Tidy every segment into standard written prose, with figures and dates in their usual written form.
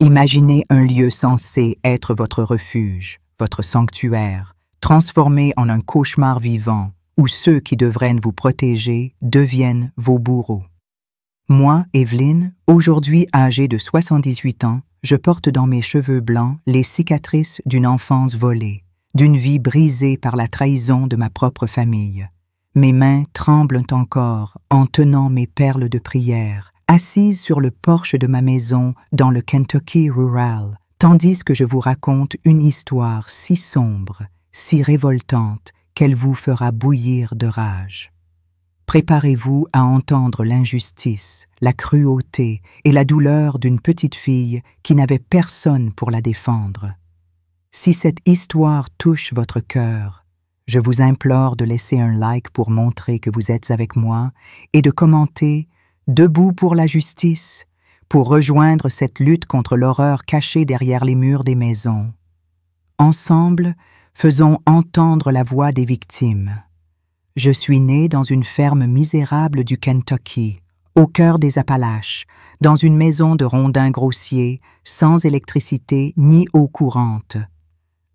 Imaginez un lieu censé être votre refuge, votre sanctuaire, transformé en un cauchemar vivant où ceux qui devraient vous protéger deviennent vos bourreaux. Moi, Evelyne, aujourd'hui âgée de 78 ans, je porte dans mes cheveux blancs les cicatrices d'une enfance volée, d'une vie brisée par la trahison de ma propre famille. Mes mains tremblent encore en tenant mes perles de prière, assise sur le porche de ma maison dans le Kentucky rural, tandis que je vous raconte une histoire si sombre, si révoltante, qu'elle vous fera bouillir de rage. Préparez-vous à entendre l'injustice, la cruauté et la douleur d'une petite fille qui n'avait personne pour la défendre. Si cette histoire touche votre cœur, je vous implore de laisser un like pour montrer que vous êtes avec moi et de commenter « Debout pour la justice » pour rejoindre cette lutte contre l'horreur cachée derrière les murs des maisons. Ensemble, faisons entendre la voix des victimes. Je suis née dans une ferme misérable du Kentucky, au cœur des Appalaches, dans une maison de rondins grossiers, sans électricité ni eau courante.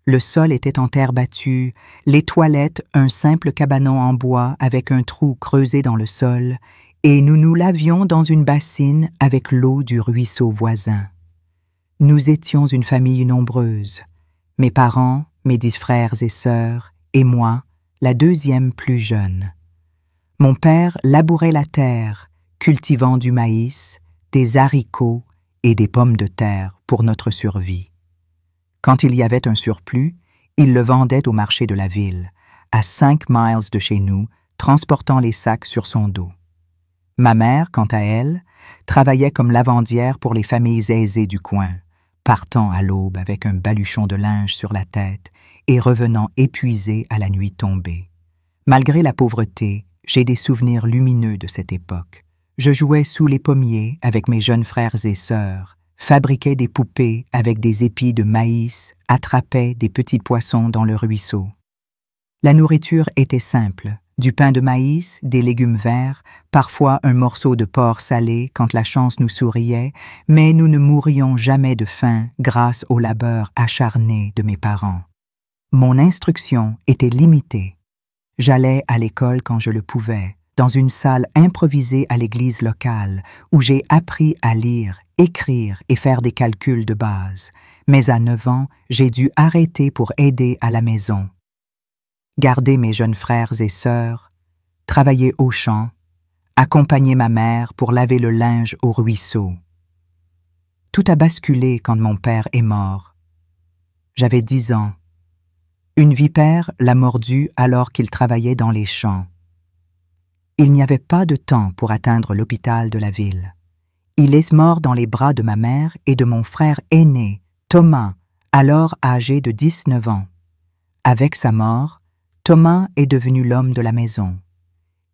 Le sol était en terre battue, les toilettes un simple cabanon en bois avec un trou creusé dans le sol, et nous nous lavions dans une bassine avec l'eau du ruisseau voisin. Nous étions une famille nombreuse, mes parents, mes 10 frères et sœurs, et moi, la deuxième plus jeune. Mon père labourait la terre, cultivant du maïs, des haricots et des pommes de terre pour notre survie. Quand il y avait un surplus, il le vendait au marché de la ville, à 5 miles de chez nous, transportant les sacs sur son dos. Ma mère, quant à elle, travaillait comme lavandière pour les familles aisées du coin, partant à l'aube avec un baluchon de linge sur la tête et revenant épuisée à la nuit tombée. Malgré la pauvreté, j'ai des souvenirs lumineux de cette époque. Je jouais sous les pommiers avec mes jeunes frères et sœurs, fabriquais des poupées avec des épis de maïs, attrapais des petits poissons dans le ruisseau. La nourriture était simple, du pain de maïs, des légumes verts, parfois un morceau de porc salé quand la chance nous souriait, mais nous ne mourions jamais de faim grâce au labeur acharné de mes parents. Mon instruction était limitée. J'allais à l'école quand je le pouvais, dans une salle improvisée à l'église locale, où j'ai appris à lire, écrire et faire des calculs de base. Mais à 9 ans, j'ai dû arrêter pour aider à la maison. Garder mes jeunes frères et sœurs, travailler au champ, accompagner ma mère pour laver le linge au ruisseau. Tout a basculé quand mon père est mort. J'avais 10 ans. Une vipère l'a mordu alors qu'il travaillait dans les champs. Il n'y avait pas de temps pour atteindre l'hôpital de la ville. Il est mort dans les bras de ma mère et de mon frère aîné, Thomas, alors âgé de 19 ans. Avec sa mort, Thomas est devenu l'homme de la maison.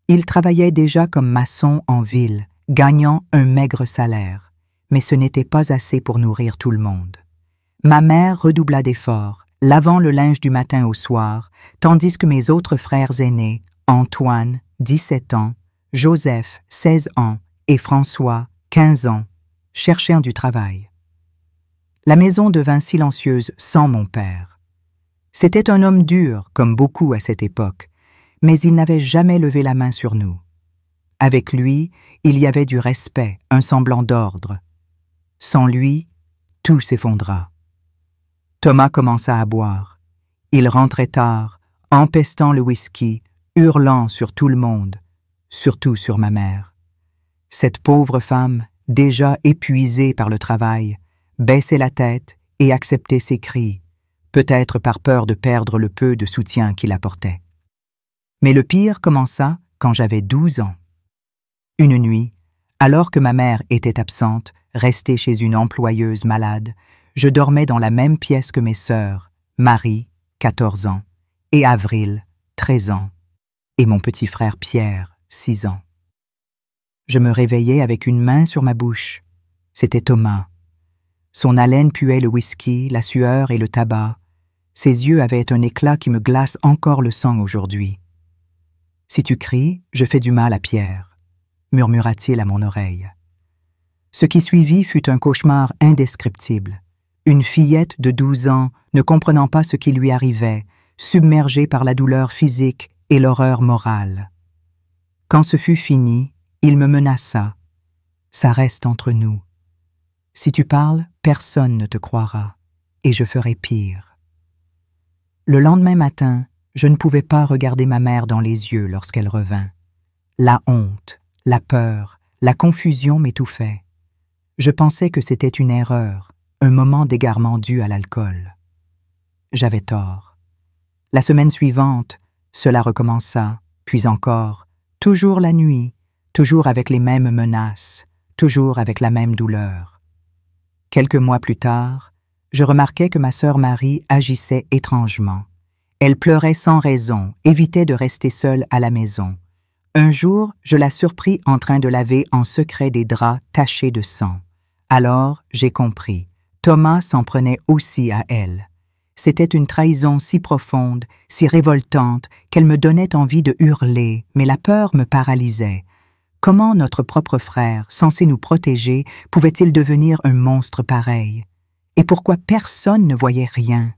Il travaillait déjà comme maçon en ville, gagnant un maigre salaire, mais ce n'était pas assez pour nourrir tout le monde. Ma mère redoubla d'efforts, lavant le linge du matin au soir, tandis que mes autres frères aînés, Antoine, 17 ans, Joseph, 16 ans, et François, 15 ans, cherchaient du travail. La maison devint silencieuse sans mon père. C'était un homme dur, comme beaucoup à cette époque, mais il n'avait jamais levé la main sur nous. Avec lui, il y avait du respect, un semblant d'ordre. Sans lui, tout s'effondra. Thomas commença à boire. Il rentrait tard, empestant le whisky, hurlant sur tout le monde, surtout sur ma mère. Cette pauvre femme, déjà épuisée par le travail, baissait la tête et acceptait ses cris, peut-être par peur de perdre le peu de soutien qu'il apportait. Mais le pire commença quand j'avais 12 ans. Une nuit, alors que ma mère était absente, restée chez une employeuse malade, je dormais dans la même pièce que mes sœurs, Marie, 14 ans, et Avril, 13 ans, et mon petit frère Pierre, 6 ans. Je me réveillais avec une main sur ma bouche. C'était Thomas. Son haleine puait le whisky, la sueur et le tabac. Ses yeux avaient un éclat qui me glace encore le sang aujourd'hui. « Si tu cries, je fais du mal à Pierre », murmura-t-il à mon oreille. Ce qui suivit fut un cauchemar indescriptible. Une fillette de 12 ans, ne comprenant pas ce qui lui arrivait, submergée par la douleur physique et l'horreur morale. Quand ce fut fini, il me menaça. « Ça reste entre nous. Si tu parles, personne ne te croira, et je ferai pire. » Le lendemain matin, je ne pouvais pas regarder ma mère dans les yeux lorsqu'elle revint. La honte, la peur, la confusion m'étouffaient. Je pensais que c'était une erreur, un moment d'égarement dû à l'alcool. J'avais tort. La semaine suivante, cela recommença, puis encore, toujours la nuit, toujours avec les mêmes menaces, toujours avec la même douleur. Quelques mois plus tard, je remarquai que ma sœur Marie agissait étrangement. Elle pleurait sans raison, évitait de rester seule à la maison. Un jour, je la surpris en train de laver en secret des draps tachés de sang. Alors, j'ai compris. Thomas s'en prenait aussi à elle. C'était une trahison si profonde, si révoltante, qu'elle me donnait envie de hurler, mais la peur me paralysait. Comment notre propre frère, censé nous protéger, pouvait-il devenir un monstre pareil? Et pourquoi personne ne voyait rien?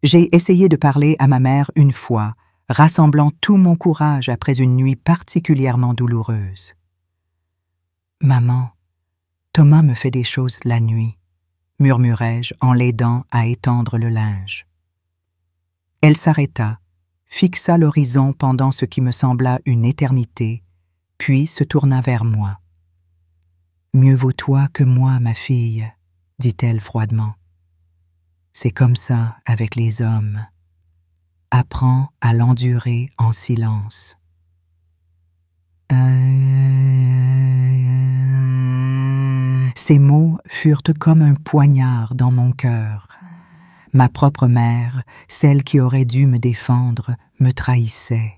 J'ai essayé de parler à ma mère une fois, rassemblant tout mon courage après une nuit particulièrement douloureuse. « Maman, Thomas me fait des choses la nuit, » murmurai-je en l'aidant à étendre le linge. Elle s'arrêta, fixa l'horizon pendant ce qui me sembla une éternité, puis se tourna vers moi. « Mieux vaut toi que moi, ma fille, » dit-elle froidement. « C'est comme ça avec les hommes. Apprends à l'endurer en silence. » Ces mots furent comme un poignard dans mon cœur. Ma propre mère, celle qui aurait dû me défendre, me trahissait.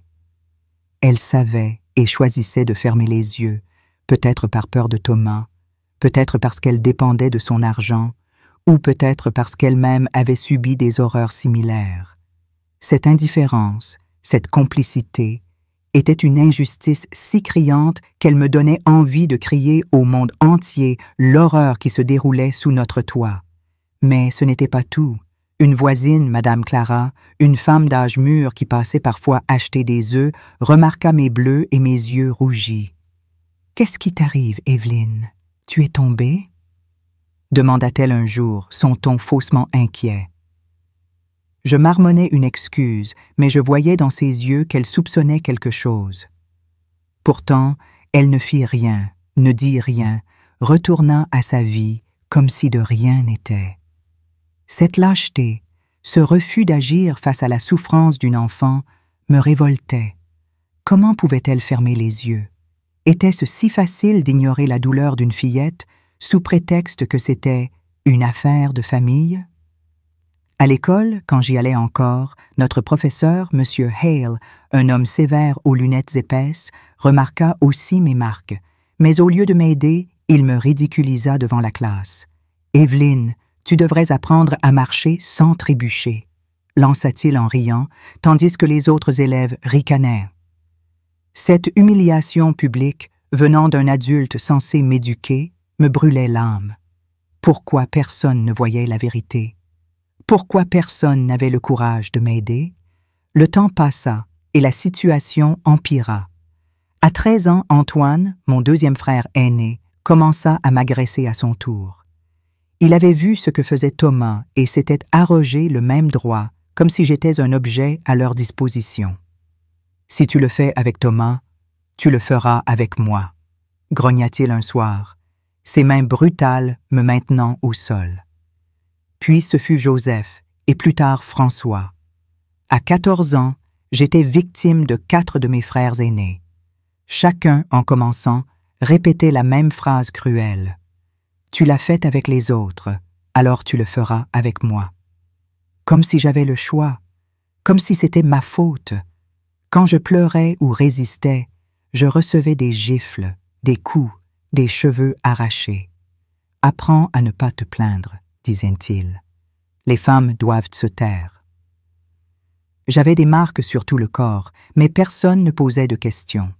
Elle savait et choisissait de fermer les yeux, peut-être par peur de Thomas, peut-être parce qu'elle dépendait de son argent, ou peut-être parce qu'elle-même avait subi des horreurs similaires. Cette indifférence, cette complicité, était une injustice si criante qu'elle me donnait envie de crier au monde entier l'horreur qui se déroulait sous notre toit. Mais ce n'était pas tout. Une voisine, Madame Clara, une femme d'âge mûr qui passait parfois acheter des œufs, remarqua mes bleus et mes yeux rougis. « Qu'est-ce qui t'arrive, Evelyne? Tu es tombée? » demanda-t-elle un jour, son ton faussement inquiet. Je marmonnai une excuse, mais je voyais dans ses yeux qu'elle soupçonnait quelque chose. Pourtant, elle ne fit rien, ne dit rien, retourna à sa vie comme si de rien n'était. Cette lâcheté, ce refus d'agir face à la souffrance d'une enfant, me révoltait. Comment pouvait-elle fermer les yeux? Était-ce si facile d'ignorer la douleur d'une fillette, sous prétexte que c'était une affaire de famille? À l'école, quand j'y allais encore, notre professeur, M. Hale, un homme sévère aux lunettes épaisses, remarqua aussi mes marques, mais au lieu de m'aider, il me ridiculisa devant la classe. « Evelyne, tu devrais apprendre à marcher sans trébucher », lança-t-il en riant, tandis que les autres élèves ricanaient. Cette humiliation publique, venant d'un adulte censé m'éduquer, me brûlait l'âme. Pourquoi personne ne voyait la vérité? Pourquoi personne n'avait le courage de m'aider? Le temps passa et la situation empira. À 13 ans, Antoine, mon deuxième frère aîné, commença à m'agresser à son tour. Il avait vu ce que faisait Thomas et s'était arrogé le même droit, comme si j'étais un objet à leur disposition. « Si tu le fais avec Thomas, tu le feras avec moi, » grogna-t-il un soir, ses mains brutales me maintenant au sol. Puis ce fut Joseph, et plus tard François. À 14 ans, j'étais victime de 4 de mes frères aînés. Chacun, en commençant, répétait la même phrase cruelle. « Tu l'as fait avec les autres, alors tu le feras avec moi. » Comme si j'avais le choix, comme si c'était ma faute. Quand je pleurais ou résistais, je recevais des gifles, des coups, des cheveux arrachés. « Apprends à ne pas te plaindre, » disait-il. « Les femmes doivent se taire. » J'avais des marques sur tout le corps, mais personne ne posait de questions.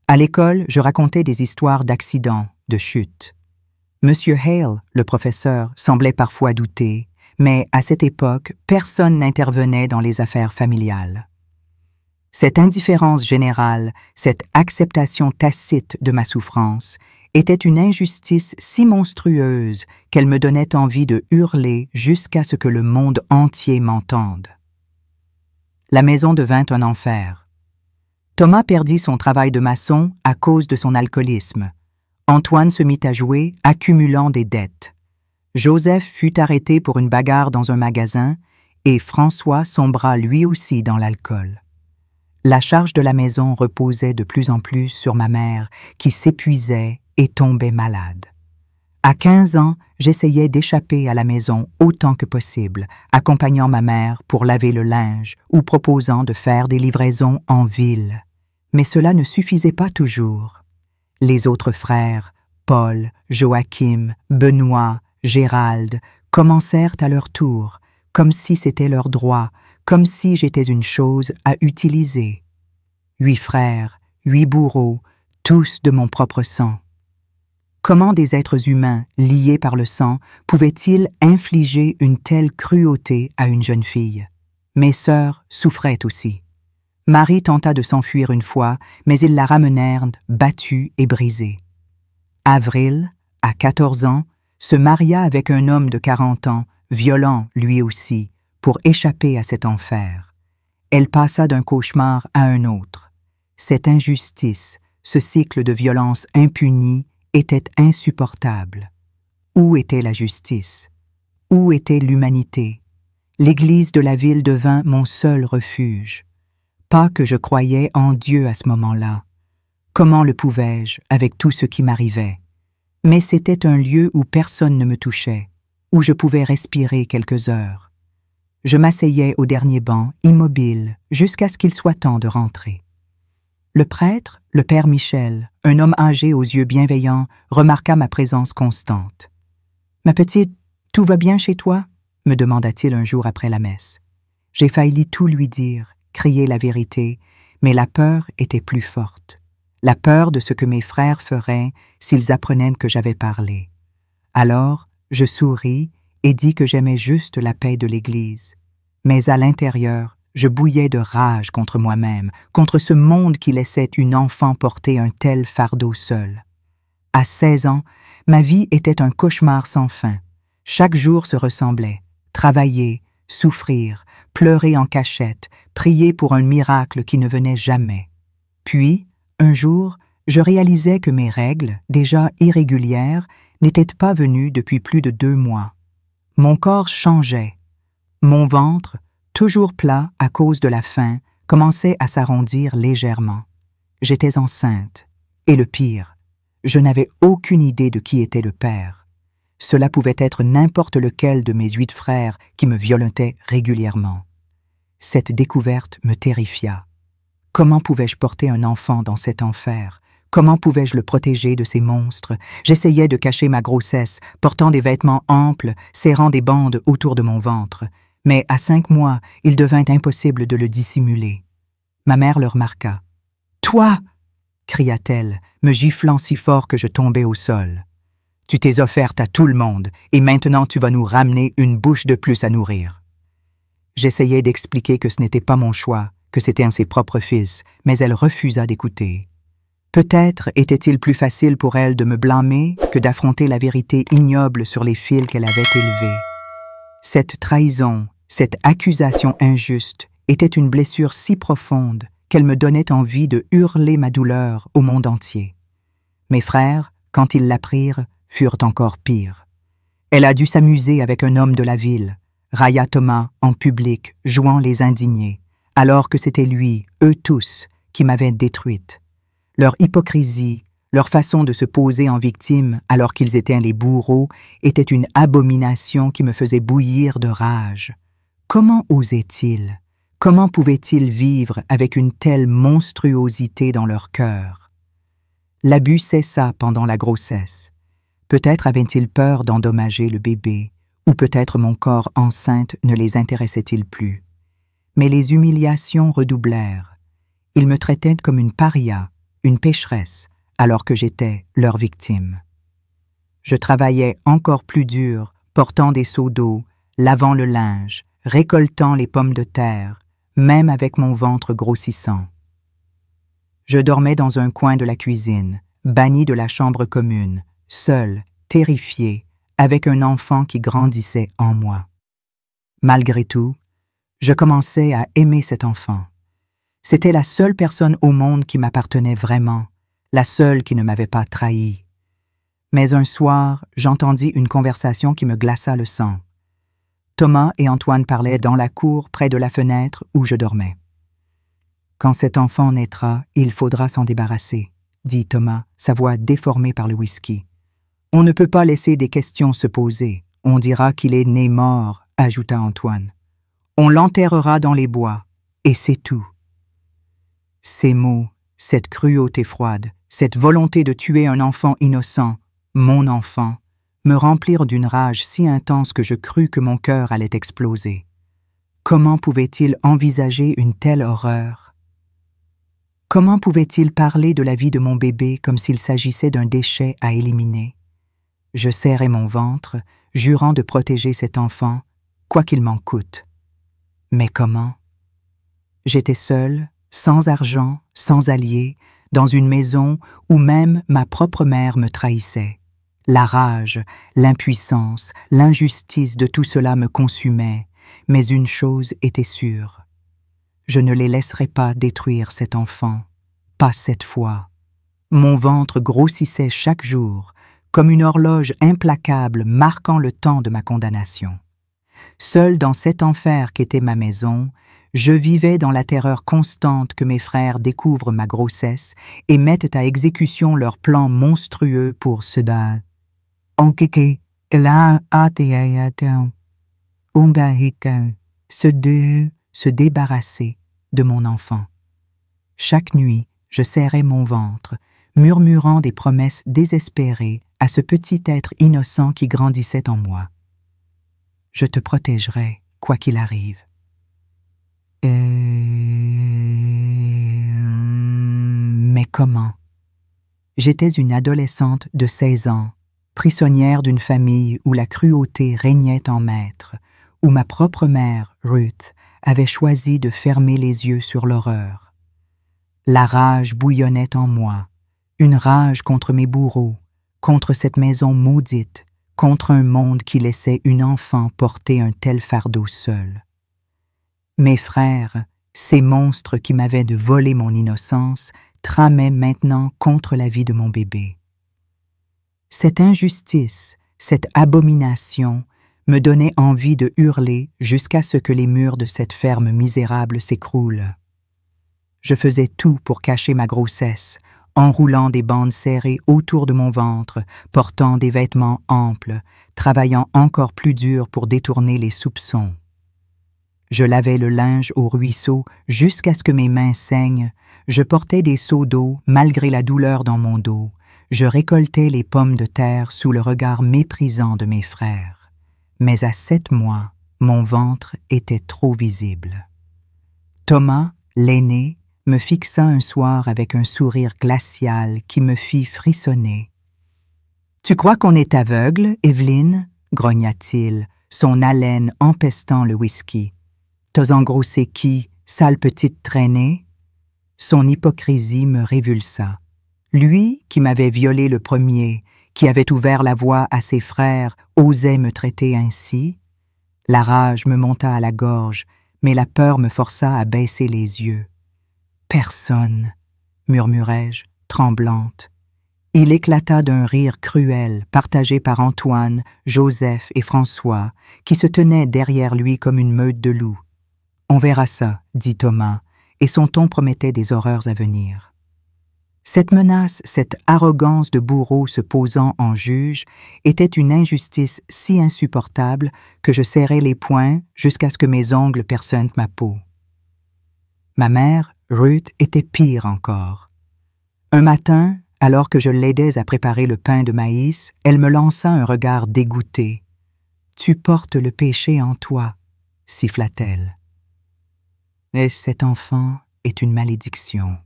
À l'école, je racontais des histoires d'accidents, de chutes. Monsieur Hale, le professeur, semblait parfois douter, mais à cette époque, personne n'intervenait dans les affaires familiales. Cette indifférence générale, cette acceptation tacite de ma souffrance, était une injustice si monstrueuse qu'elle me donnait envie de hurler jusqu'à ce que le monde entier m'entende. La maison devint un enfer. Thomas perdit son travail de maçon à cause de son alcoolisme. Antoine se mit à jouer, accumulant des dettes. Joseph fut arrêté pour une bagarre dans un magasin et François sombra lui aussi dans l'alcool. La charge de la maison reposait de plus en plus sur ma mère qui s'épuisait et tombait malade. À 15 ans, j'essayais d'échapper à la maison autant que possible, accompagnant ma mère pour laver le linge ou proposant de faire des livraisons en ville. Mais cela ne suffisait pas toujours. Les autres frères, Paul, Joachim, Benoît, Gérald, commencèrent à leur tour, comme si c'était leur droit, comme si j'étais une chose à utiliser. 8 frères, 8 bourreaux, tous de mon propre sang. Comment des êtres humains, liés par le sang, pouvaient-ils infliger une telle cruauté à une jeune fille? Mes sœurs souffraient aussi. Marie tenta de s'enfuir une fois, mais ils la ramenèrent, battue et brisée. Avril, à 14 ans, se maria avec un homme de 40 ans, violent lui aussi, pour échapper à cet enfer. Elle passa d'un cauchemar à un autre. Cette injustice, ce cycle de violence impunie, était insupportable. Où était la justice? Où était l'humanité? L'église de la ville devint mon seul refuge. Pas que je croyais en Dieu à ce moment-là. Comment le pouvais-je, avec tout ce qui m'arrivait? Mais c'était un lieu où personne ne me touchait, où je pouvais respirer quelques heures. Je m'asseyais au dernier banc, immobile, jusqu'à ce qu'il soit temps de rentrer. Le prêtre, le père Michel, un homme âgé aux yeux bienveillants, remarqua ma présence constante. « Ma petite, tout va bien chez toi ?» me demanda-t-il un jour après la messe. J'ai failli tout lui dire, crier la vérité, mais la peur était plus forte. La peur de ce que mes frères feraient s'ils apprenaient que j'avais parlé. Alors, je souris et dis que j'aimais juste la paix de l'Église. Mais à l'intérieur, je bouillais de rage contre moi-même, contre ce monde qui laissait une enfant porter un tel fardeau seule. À 16 ans, ma vie était un cauchemar sans fin. Chaque jour se ressemblait. Travailler, souffrir, pleurer en cachette, prier pour un miracle qui ne venait jamais. Puis, un jour, je réalisais que mes règles, déjà irrégulières, n'étaient pas venues depuis plus de 2 mois. Mon corps changeait. Mon ventre, toujours plat à cause de la faim, commençait à s'arrondir légèrement. J'étais enceinte. Et le pire, je n'avais aucune idée de qui était le père. Cela pouvait être n'importe lequel de mes 8 frères qui me violentaient régulièrement. Cette découverte me terrifia. Comment pouvais-je porter un enfant dans cet enfer? Comment pouvais-je le protéger de ces monstres? J'essayais de cacher ma grossesse, portant des vêtements amples, serrant des bandes autour de mon ventre. Mais à 5 mois, il devint impossible de le dissimuler. Ma mère le remarqua. « Toi !» cria-t-elle, me giflant si fort que je tombai au sol. « Tu t'es offerte à tout le monde, et maintenant tu vas nous ramener une bouche de plus à nourrir. » J'essayais d'expliquer que ce n'était pas mon choix, que c'était un de ses propres fils, mais elle refusa d'écouter. Peut-être était-il plus facile pour elle de me blâmer que d'affronter la vérité ignoble sur les fils qu'elle avait élevés. Cette trahison, cette accusation injuste, était une blessure si profonde qu'elle me donnait envie de hurler ma douleur au monde entier. Mes frères, quand ils l'apprirent, furent encore pires. Elle a dû s'amuser avec un homme de la ville, railla Thomas en public, jouant les indignés, alors que c'était lui, eux tous, qui m'avaient détruite. Leur hypocrisie, leur façon de se poser en victime alors qu'ils étaient les bourreaux, était une abomination qui me faisait bouillir de rage. Comment osaient-ils? Comment pouvaient-ils vivre avec une telle monstruosité dans leur cœur? L'abus cessa pendant la grossesse. Peut-être avaient-ils peur d'endommager le bébé, ou peut-être mon corps enceinte ne les intéressait-il plus. Mais les humiliations redoublèrent. Ils me traitaient comme une paria, une pécheresse, alors que j'étais leur victime. Je travaillais encore plus dur, portant des seaux d'eau, lavant le linge, récoltant les pommes de terre, même avec mon ventre grossissant. Je dormais dans un coin de la cuisine, banni de la chambre commune, seul, terrifié, avec un enfant qui grandissait en moi. Malgré tout, je commençais à aimer cet enfant. C'était la seule personne au monde qui m'appartenait vraiment, la seule qui ne m'avait pas trahi. Mais un soir, j'entendis une conversation qui me glaça le sang. Thomas et Antoine parlaient dans la cour près de la fenêtre où je dormais. « Quand cet enfant naîtra, il faudra s'en débarrasser, » dit Thomas, sa voix déformée par le whisky. « On ne peut pas laisser des questions se poser. On dira qu'il est né mort, » ajouta Antoine. « On l'enterrera dans les bois, et c'est tout. » Ces mots, cette cruauté froide, cette volonté de tuer un enfant innocent, mon enfant, me remplirent d'une rage si intense que je crus que mon cœur allait exploser. Comment pouvait-il envisager une telle horreur? Comment pouvait-il parler de la vie de mon bébé comme s'il s'agissait d'un déchet à éliminer? Je serrai mon ventre, jurant de protéger cet enfant, quoi qu'il m'en coûte. Mais comment? J'étais seule, sans argent, sans alliés, dans une maison où même ma propre mère me trahissait. La rage, l'impuissance, l'injustice de tout cela me consumaient, mais une chose était sûre. Je ne les laisserai pas détruire cet enfant, pas cette fois. Mon ventre grossissait chaque jour, comme une horloge implacable marquant le temps de ma condamnation. Seul dans cet enfer qu'était ma maison, je vivais dans la terreur constante que mes frères découvrent ma grossesse et mettent à exécution leurs plans monstrueux pour se battre. Se débarrasser de mon enfant. Chaque nuit, je serrais mon ventre, murmurant des promesses désespérées à ce petit être innocent qui grandissait en moi. Je te protégerai, quoi qu'il arrive. Mais comment? J'étais une adolescente de 16 ans, prisonnière d'une famille où la cruauté régnait en maître, où ma propre mère, Ruth, avait choisi de fermer les yeux sur l'horreur. La rage bouillonnait en moi, une rage contre mes bourreaux, contre cette maison maudite, contre un monde qui laissait une enfant porter un tel fardeau seul. Mes frères, ces monstres qui m'avaient de voler mon innocence, tramaient maintenant contre la vie de mon bébé. Cette injustice, cette abomination, me donnait envie de hurler jusqu'à ce que les murs de cette ferme misérable s'écroulent. Je faisais tout pour cacher ma grossesse, enroulant des bandes serrées autour de mon ventre, portant des vêtements amples, travaillant encore plus dur pour détourner les soupçons. Je lavais le linge au ruisseau jusqu'à ce que mes mains saignent, je portais des seaux d'eau malgré la douleur dans mon dos, je récoltais les pommes de terre sous le regard méprisant de mes frères. Mais à 7 mois, mon ventre était trop visible. Thomas, l'aîné, me fixa un soir avec un sourire glacial qui me fit frissonner. « Tu crois qu'on est aveugle, Evelyne ?» grogna-t-il, son haleine empestant le whisky. « T'as engrossé qui, sale petite traînée ?» Son hypocrisie me révulsa. Lui, qui m'avait violé le premier, qui avait ouvert la voie à ses frères, osait me traiter ainsi. La rage me monta à la gorge, mais la peur me força à baisser les yeux. « Personne, » murmurai-je, tremblante. Il éclata d'un rire cruel, partagé par Antoine, Joseph et François, qui se tenaient derrière lui comme une meute de loups. « On verra ça, » dit Thomas, et son ton promettait des horreurs à venir. Cette menace, cette arrogance de bourreau se posant en juge, était une injustice si insupportable que je serrai les poings jusqu'à ce que mes ongles perçonnent ma peau. Ma mère, Ruth, était pire encore. Un matin, alors que je l'aidais à préparer le pain de maïs, elle me lança un regard dégoûté. « Tu portes le péché en toi, » siffla-t-elle. « Et cet enfant est une malédiction. »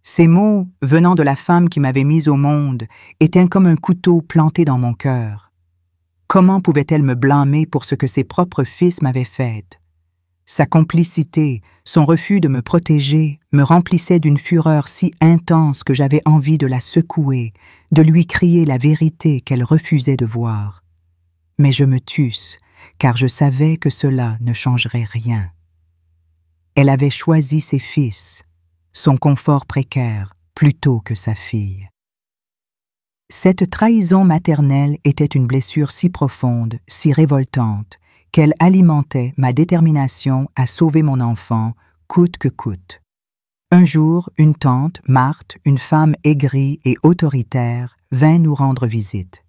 Ces mots, venant de la femme qui m'avait mise au monde, étaient comme un couteau planté dans mon cœur. Comment pouvait-elle me blâmer pour ce que ses propres fils m'avaient fait? Sa complicité, son refus de me protéger, me remplissaient d'une fureur si intense que j'avais envie de la secouer, de lui crier la vérité qu'elle refusait de voir. Mais je me tusse, car je savais que cela ne changerait rien. Elle avait choisi ses fils, son confort précaire, plutôt que sa fille. Cette trahison maternelle était une blessure si profonde, si révoltante, qu'elle alimentait ma détermination à sauver mon enfant, coûte que coûte. Un jour, une tante, Marthe, une femme aigrie et autoritaire, vint nous rendre visite.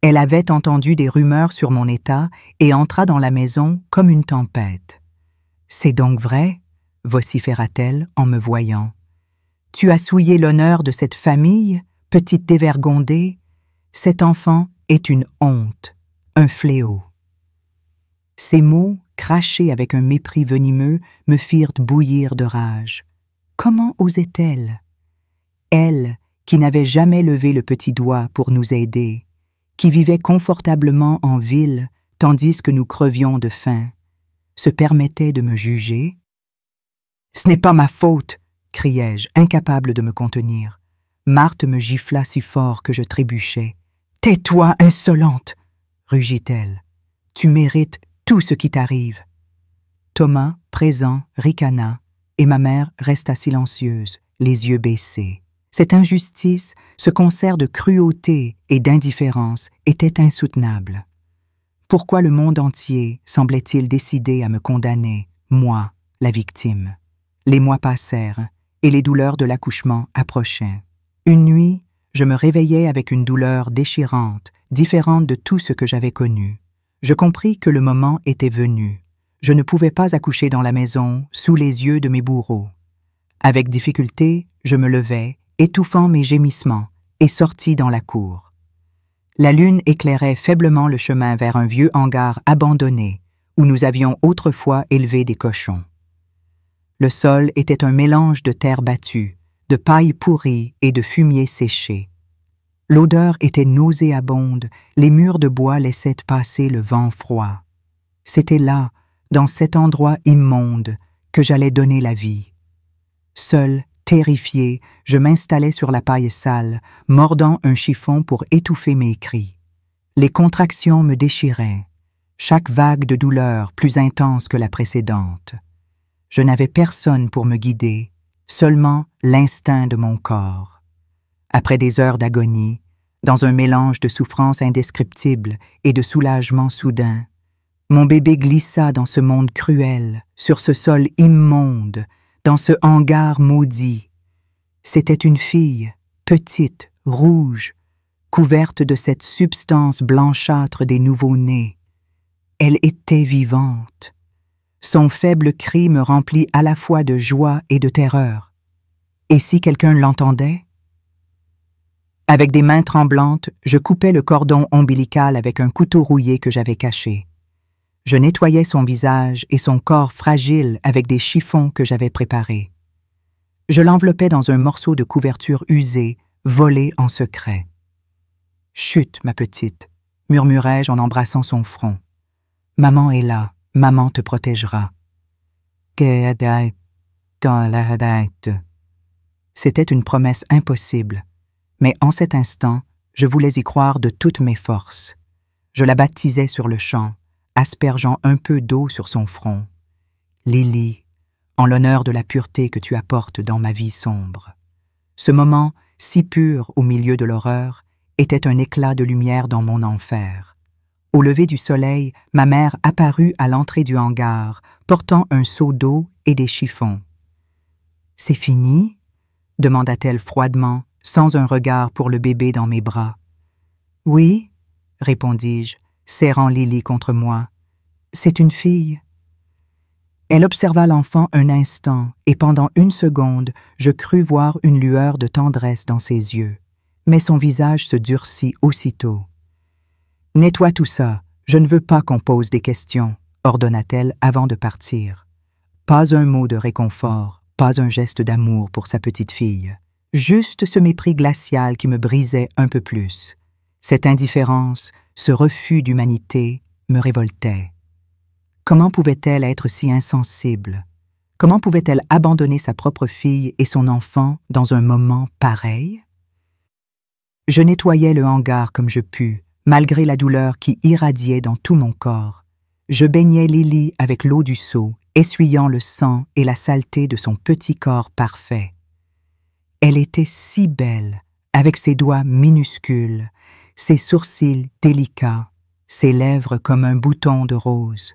Elle avait entendu des rumeurs sur mon état et entra dans la maison comme une tempête. « C'est donc vrai ?» vociféra-t-elle en me voyant. « Tu as souillé l'honneur de cette famille, petite dévergondée. Cet enfant est une honte, un fléau. » Ces mots, crachés avec un mépris venimeux, me firent bouillir de rage. Comment osait-elle? Elle, qui n'avait jamais levé le petit doigt pour nous aider, qui vivait confortablement en ville tandis que nous crevions de faim, se permettait de me juger? « Ce n'est pas ma faute !» criai-je, incapable de me contenir. Marthe me gifla si fort que je trébuchai. « Tais-toi, insolente !» rugit-elle. « Tu mérites tout ce qui t'arrive. » Thomas, présent, ricana, et ma mère resta silencieuse, les yeux baissés. Cette injustice, ce concert de cruauté et d'indifférence était insoutenable. Pourquoi le monde entier semblait-il décidé à me condamner, moi, la victime? Les mois passèrent, et les douleurs de l'accouchement approchaient. Une nuit, je me réveillai avec une douleur déchirante, différente de tout ce que j'avais connu. Je compris que le moment était venu. Je ne pouvais pas accoucher dans la maison, sous les yeux de mes bourreaux. Avec difficulté, je me levai, étouffant mes gémissements, et sortis dans la cour. La lune éclairait faiblement le chemin vers un vieux hangar abandonné, où nous avions autrefois élevé des cochons. Le sol était un mélange de terre battue, de paille pourrie et de fumier séché. L'odeur était nauséabonde, les murs de bois laissaient passer le vent froid. C'était là, dans cet endroit immonde, que j'allais donner la vie. Seul, terrifié, je m'installais sur la paille sale, mordant un chiffon pour étouffer mes cris. Les contractions me déchiraient, chaque vague de douleur plus intense que la précédente. Je n'avais personne pour me guider, seulement l'instinct de mon corps. Après des heures d'agonie, dans un mélange de souffrance indescriptible et de soulagement soudain, mon bébé glissa dans ce monde cruel, sur ce sol immonde, dans ce hangar maudit. C'était une fille, petite, rouge, couverte de cette substance blanchâtre des nouveau-nés. Elle était vivante. Son faible cri me remplit à la fois de joie et de terreur. Et si quelqu'un l'entendait? Avec des mains tremblantes, je coupais le cordon ombilical avec un couteau rouillé que j'avais caché. Je nettoyais son visage et son corps fragile avec des chiffons que j'avais préparés. Je l'enveloppais dans un morceau de couverture usée, volé en secret. « Chut, ma petite !» murmurai-je en embrassant son front. « Maman est là, maman te protégera. » C'était une promesse impossible, mais en cet instant, je voulais y croire de toutes mes forces. Je la baptisais sur le champ, aspergeant un peu d'eau sur son front. « Lily, en l'honneur de la pureté que tu apportes dans ma vie sombre. » Ce moment, si pur au milieu de l'horreur, était un éclat de lumière dans mon enfer. Au lever du soleil, ma mère apparut à l'entrée du hangar, portant un seau d'eau et des chiffons. « C'est fini ?» demanda-t-elle froidement, sans un regard pour le bébé dans mes bras. « Oui » répondis-je, serrant Lily contre moi. « C'est une fille. » Elle observa l'enfant un instant, et pendant une seconde, je crus voir une lueur de tendresse dans ses yeux. Mais son visage se durcit aussitôt. « Nettoie tout ça, je ne veux pas qu'on pose des questions, » ordonna-t-elle avant de partir. Pas un mot de réconfort, pas un geste d'amour pour sa petite fille. Juste ce mépris glacial qui me brisait un peu plus. Cette indifférence, ce refus d'humanité me révoltait. Comment pouvait-elle être si insensible? Comment pouvait-elle abandonner sa propre fille et son enfant dans un moment pareil? Je nettoyais le hangar comme je pus, malgré la douleur qui irradiait dans tout mon corps. Je baignais Lily avec l'eau du seau, essuyant le sang et la saleté de son petit corps parfait. Elle était si belle, avec ses doigts minuscules, ses sourcils délicats, ses lèvres comme un bouton de rose.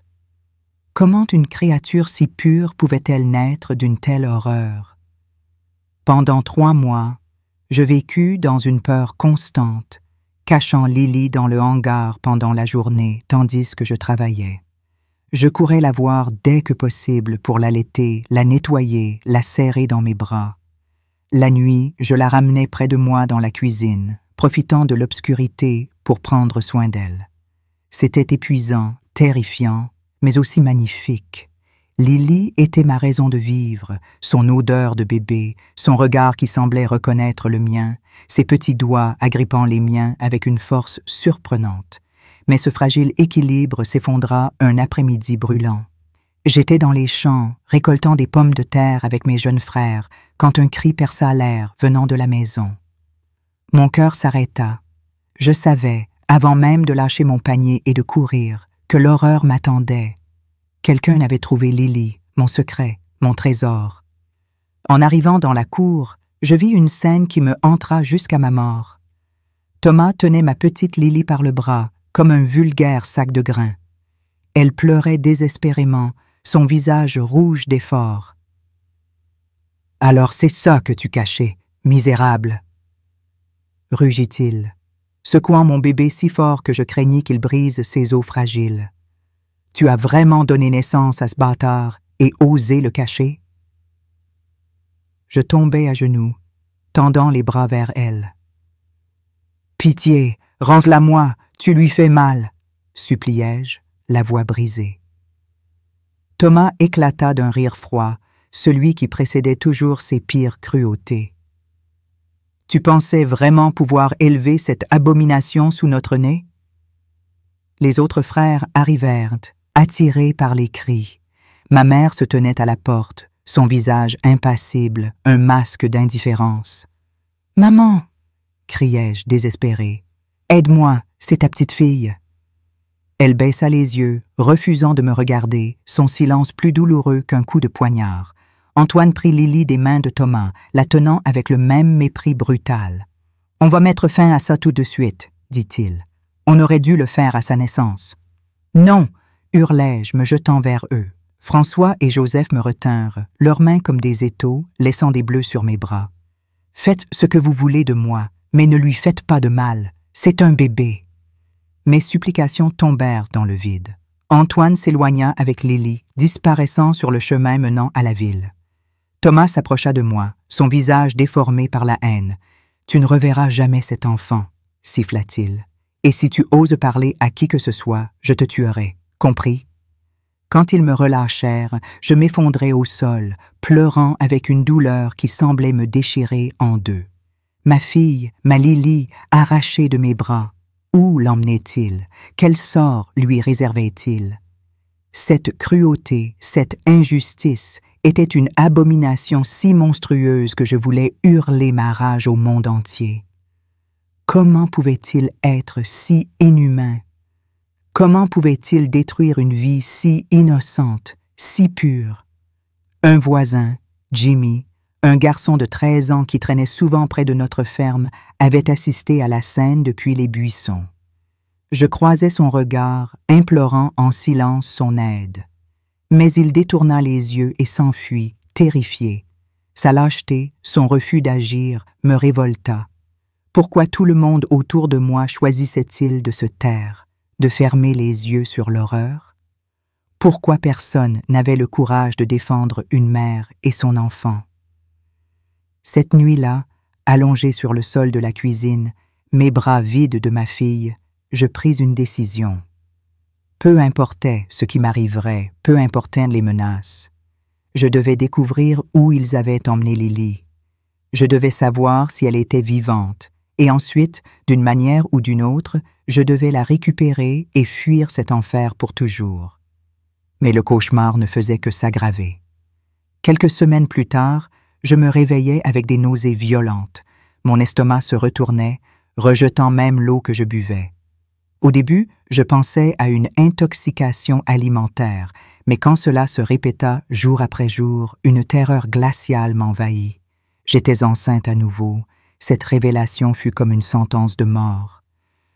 Comment une créature si pure pouvait-elle naître d'une telle horreur? Pendant 3 mois, je vécus dans une peur constante, cachant Lily dans le hangar pendant la journée tandis que je travaillais. Je courais la voir dès que possible pour l'allaiter, la nettoyer, la serrer dans mes bras. La nuit, je la ramenais près de moi dans la cuisine, profitant de l'obscurité pour prendre soin d'elle. C'était épuisant, terrifiant, mais aussi magnifique. Lily était ma raison de vivre, son odeur de bébé, son regard qui semblait reconnaître le mien, ses petits doigts agrippant les miens avec une force surprenante. Mais ce fragile équilibre s'effondra un après-midi brûlant. J'étais dans les champs, récoltant des pommes de terre avec mes jeunes frères, quand un cri perça l'air venant de la maison. Mon cœur s'arrêta. Je savais, avant même de lâcher mon panier et de courir, que l'horreur m'attendait. Quelqu'un avait trouvé Lily, mon secret, mon trésor. En arrivant dans la cour, je vis une scène qui me entra jusqu'à ma mort. Thomas tenait ma petite Lily par le bras, comme un vulgaire sac de grains. Elle pleurait désespérément, son visage rouge d'effort. « Alors c'est ça que tu cachais, misérable !» rugit-il, secouant mon bébé si fort que je craignis qu'il brise ses os fragiles. « Tu as vraiment donné naissance à ce bâtard et osé le cacher ?» Je tombai à genoux, tendant les bras vers elle. « Pitié, rends-la-moi, tu lui fais mal !» suppliai-je, la voix brisée. Thomas éclata d'un rire froid, celui qui précédait toujours ses pires cruautés. « Tu pensais vraiment pouvoir élever cette abomination sous notre nez ?» Les autres frères arrivèrent, attirés par les cris. Ma mère se tenait à la porte, son visage impassible, un masque d'indifférence. « Maman !» criai-je désespéré. « Aide-moi, c'est ta petite fille. » Elle baissa les yeux, refusant de me regarder, son silence plus douloureux qu'un coup de poignard. Antoine prit Lily des mains de Thomas, la tenant avec le même mépris brutal. « On va mettre fin à ça tout de suite, » dit-il. « On aurait dû le faire à sa naissance. »« Non !» hurlai-je, me jetant vers eux. François et Joseph me retinrent, leurs mains comme des étaux, laissant des bleus sur mes bras. « Faites ce que vous voulez de moi, mais ne lui faites pas de mal. C'est un bébé. » Mes supplications tombèrent dans le vide. Antoine s'éloigna avec Lily, disparaissant sur le chemin menant à la ville. Thomas s'approcha de moi, son visage déformé par la haine. « Tu ne reverras jamais cet enfant, » siffla-t-il. « Et si tu oses parler à qui que ce soit, je te tuerai. Compris ?» Quand ils me relâchèrent, je m'effondrai au sol, pleurant avec une douleur qui semblait me déchirer en deux. Ma fille, ma Lily, arrachée de mes bras. Où l'emmenait-il? Quel sort lui réservait-il? Cette cruauté, cette injustice était une abomination si monstrueuse que je voulais hurler ma rage au monde entier. Comment pouvait-il être si inhumain? Comment pouvait-il détruire une vie si innocente, si pure? Un voisin, Jimmy, un garçon de 13 ans qui traînait souvent près de notre ferme, avait assisté à la scène depuis les buissons. Je croisais son regard, implorant en silence son aide. Mais il détourna les yeux et s'enfuit, terrifié. Sa lâcheté, son refus d'agir, me révolta. Pourquoi tout le monde autour de moi choisissait-il de se taire, de fermer les yeux sur l'horreur? Pourquoi personne n'avait le courage de défendre une mère et son enfant? Cette nuit-là, allongé sur le sol de la cuisine, mes bras vides de ma fille, je pris une décision. Peu importait ce qui m'arriverait, peu importaient les menaces. Je devais découvrir où ils avaient emmené Lily. Je devais savoir si elle était vivante, et ensuite, d'une manière ou d'une autre, je devais la récupérer et fuir cet enfer pour toujours. Mais le cauchemar ne faisait que s'aggraver. Quelques semaines plus tard, je me réveillais avec des nausées violentes. Mon estomac se retournait, rejetant même l'eau que je buvais. Au début, je pensais à une intoxication alimentaire, mais quand cela se répéta jour après jour, une terreur glaciale m'envahit. J'étais enceinte à nouveau. Cette révélation fut comme une sentence de mort.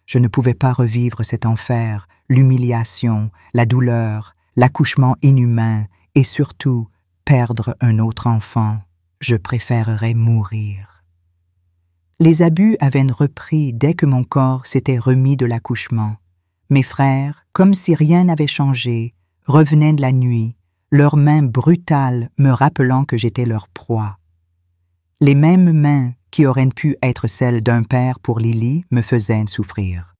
Je ne pouvais pas revivre cet enfer, l'humiliation, la douleur, l'accouchement inhumain et surtout perdre un autre enfant. Je préférerais mourir. Les abus avaient repris dès que mon corps s'était remis de l'accouchement. Mes frères, comme si rien n'avait changé, revenaient de la nuit, leurs mains brutales me rappelant que j'étais leur proie. Les mêmes mains qui auraient pu être celles d'un père pour Lily me faisaient souffrir.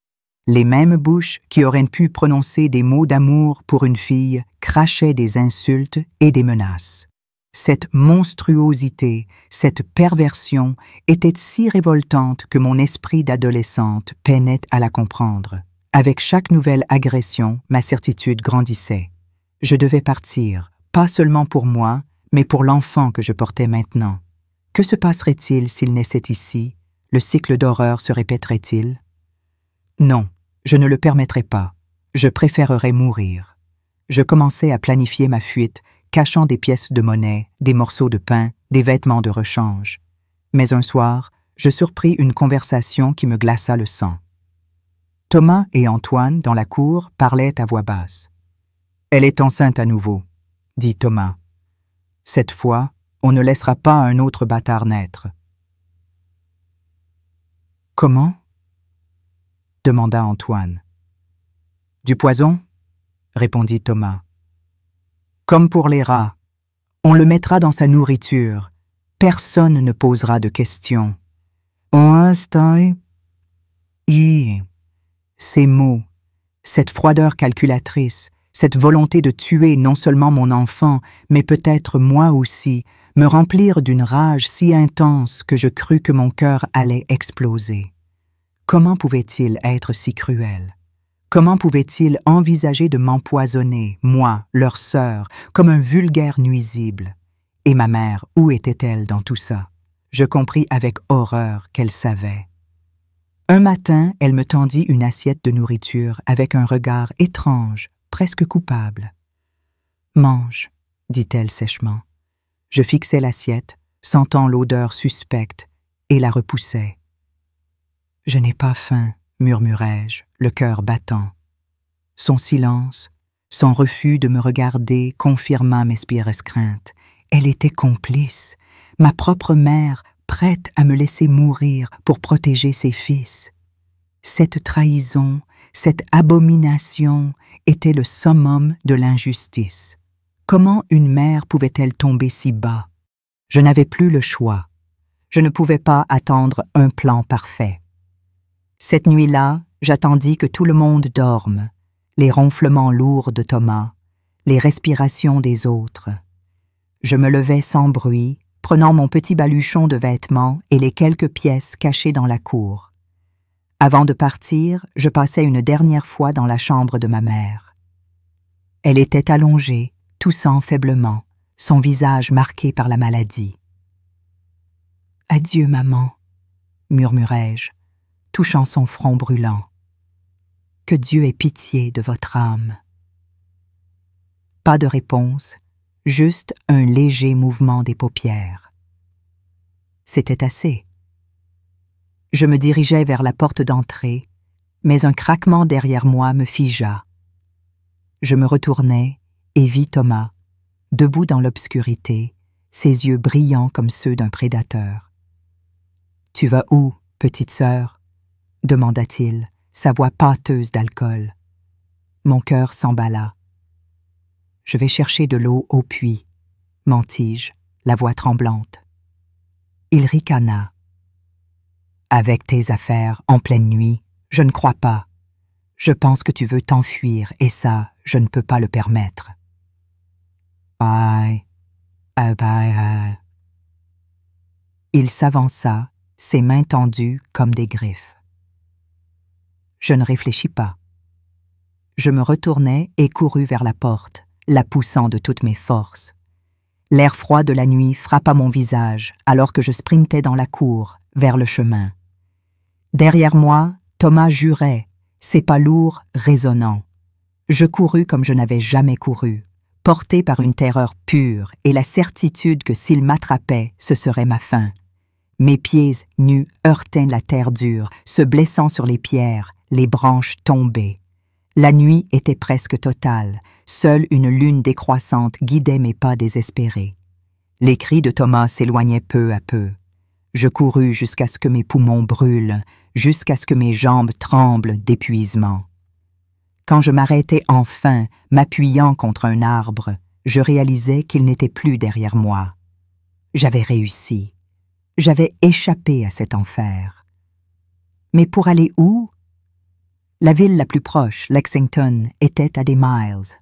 Les mêmes bouches qui auraient pu prononcer des mots d'amour pour une fille crachaient des insultes et des menaces. Cette monstruosité, cette perversion était si révoltante que mon esprit d'adolescente peinait à la comprendre. Avec chaque nouvelle agression, ma certitude grandissait. Je devais partir, pas seulement pour moi, mais pour l'enfant que je portais maintenant. Que se passerait-il s'il naissait ici? Le cycle d'horreur se répéterait-il? Non, je ne le permettrais pas. Je préférerais mourir. Je commençais à planifier ma fuite, cachant des pièces de monnaie, des morceaux de pain, des vêtements de rechange. Mais un soir, je surpris une conversation qui me glaça le sang. Thomas et Antoine, dans la cour, parlaient à voix basse. « Elle est enceinte à nouveau, » dit Thomas. « Cette fois, on ne laissera pas un autre bâtard naître. »« Comment ?» demanda Antoine. « Du poison ?» répondit Thomas. « Comme pour les rats, on le mettra dans sa nourriture. Personne ne posera de questions. » Ces mots, cette froideur calculatrice, cette volonté de tuer non seulement mon enfant, mais peut-être moi aussi, me remplirent d'une rage si intense que je crus que mon cœur allait exploser. Comment pouvait-il être si cruel? Comment pouvait-il envisager de m'empoisonner, moi, leur sœur, comme un vulgaire nuisible? Et ma mère, où était-elle dans tout ça? Je compris avec horreur qu'elle savait. Un matin, elle me tendit une assiette de nourriture avec un regard étrange, presque coupable. « Mange, » dit-elle sèchement. Je fixai l'assiette, sentant l'odeur suspecte, et la repoussai. « Je n'ai pas faim, » murmurai-je, le cœur battant. Son silence, son refus de me regarder confirma mes pires craintes. Elle était complice, ma propre mère, prête à me laisser mourir pour protéger ses fils. Cette trahison, cette abomination était le summum de l'injustice. Comment une mère pouvait-elle tomber si bas? Je n'avais plus le choix. Je ne pouvais pas attendre un plan parfait. Cette nuit-là, j'attendis que tout le monde dorme, les ronflements lourds de Thomas, les respirations des autres. Je me levai sans bruit, prenant mon petit baluchon de vêtements et les quelques pièces cachées dans la cour. Avant de partir, je passai une dernière fois dans la chambre de ma mère. Elle était allongée, toussant faiblement, son visage marqué par la maladie. « Adieu, maman, » murmurai-je, touchant son front brûlant. « Que Dieu ait pitié de votre âme. » Pas de réponse, juste un léger mouvement des paupières. C'était assez. Je me dirigeais vers la porte d'entrée, mais un craquement derrière moi me figea. Je me retournai et vis Thomas, debout dans l'obscurité, ses yeux brillants comme ceux d'un prédateur. « Tu vas où, petite sœur ?» demanda-t-il, sa voix pâteuse d'alcool. Mon cœur s'emballa. « Je vais chercher de l'eau au puits, » mentis-je, la voix tremblante. Il ricana. « Avec tes affaires, en pleine nuit, je ne crois pas. Je pense que tu veux t'enfuir, et ça, je ne peux pas le permettre. » Il s'avança, ses mains tendues comme des griffes. Je ne réfléchis pas. Je me retournai et courus vers la porte, la poussant de toutes mes forces. L'air froid de la nuit frappa mon visage alors que je sprintais dans la cour, vers le chemin. Derrière moi, Thomas jurait, ses pas lourds, résonnants. Je courus comme je n'avais jamais couru, porté par une terreur pure et la certitude que s'il m'attrapait, ce serait ma fin. Mes pieds nus heurtaient la terre dure, se blessant sur les pierres, les branches tombées. La nuit était presque totale, seule une lune décroissante guidait mes pas désespérés. Les cris de Thomas s'éloignaient peu à peu. Je courus jusqu'à ce que mes poumons brûlent, jusqu'à ce que mes jambes tremblent d'épuisement. Quand je m'arrêtai enfin, m'appuyant contre un arbre, je réalisais qu'il n'était plus derrière moi. J'avais réussi. J'avais échappé à cet enfer. Mais pour aller où? La ville la plus proche, Lexington, était à des miles.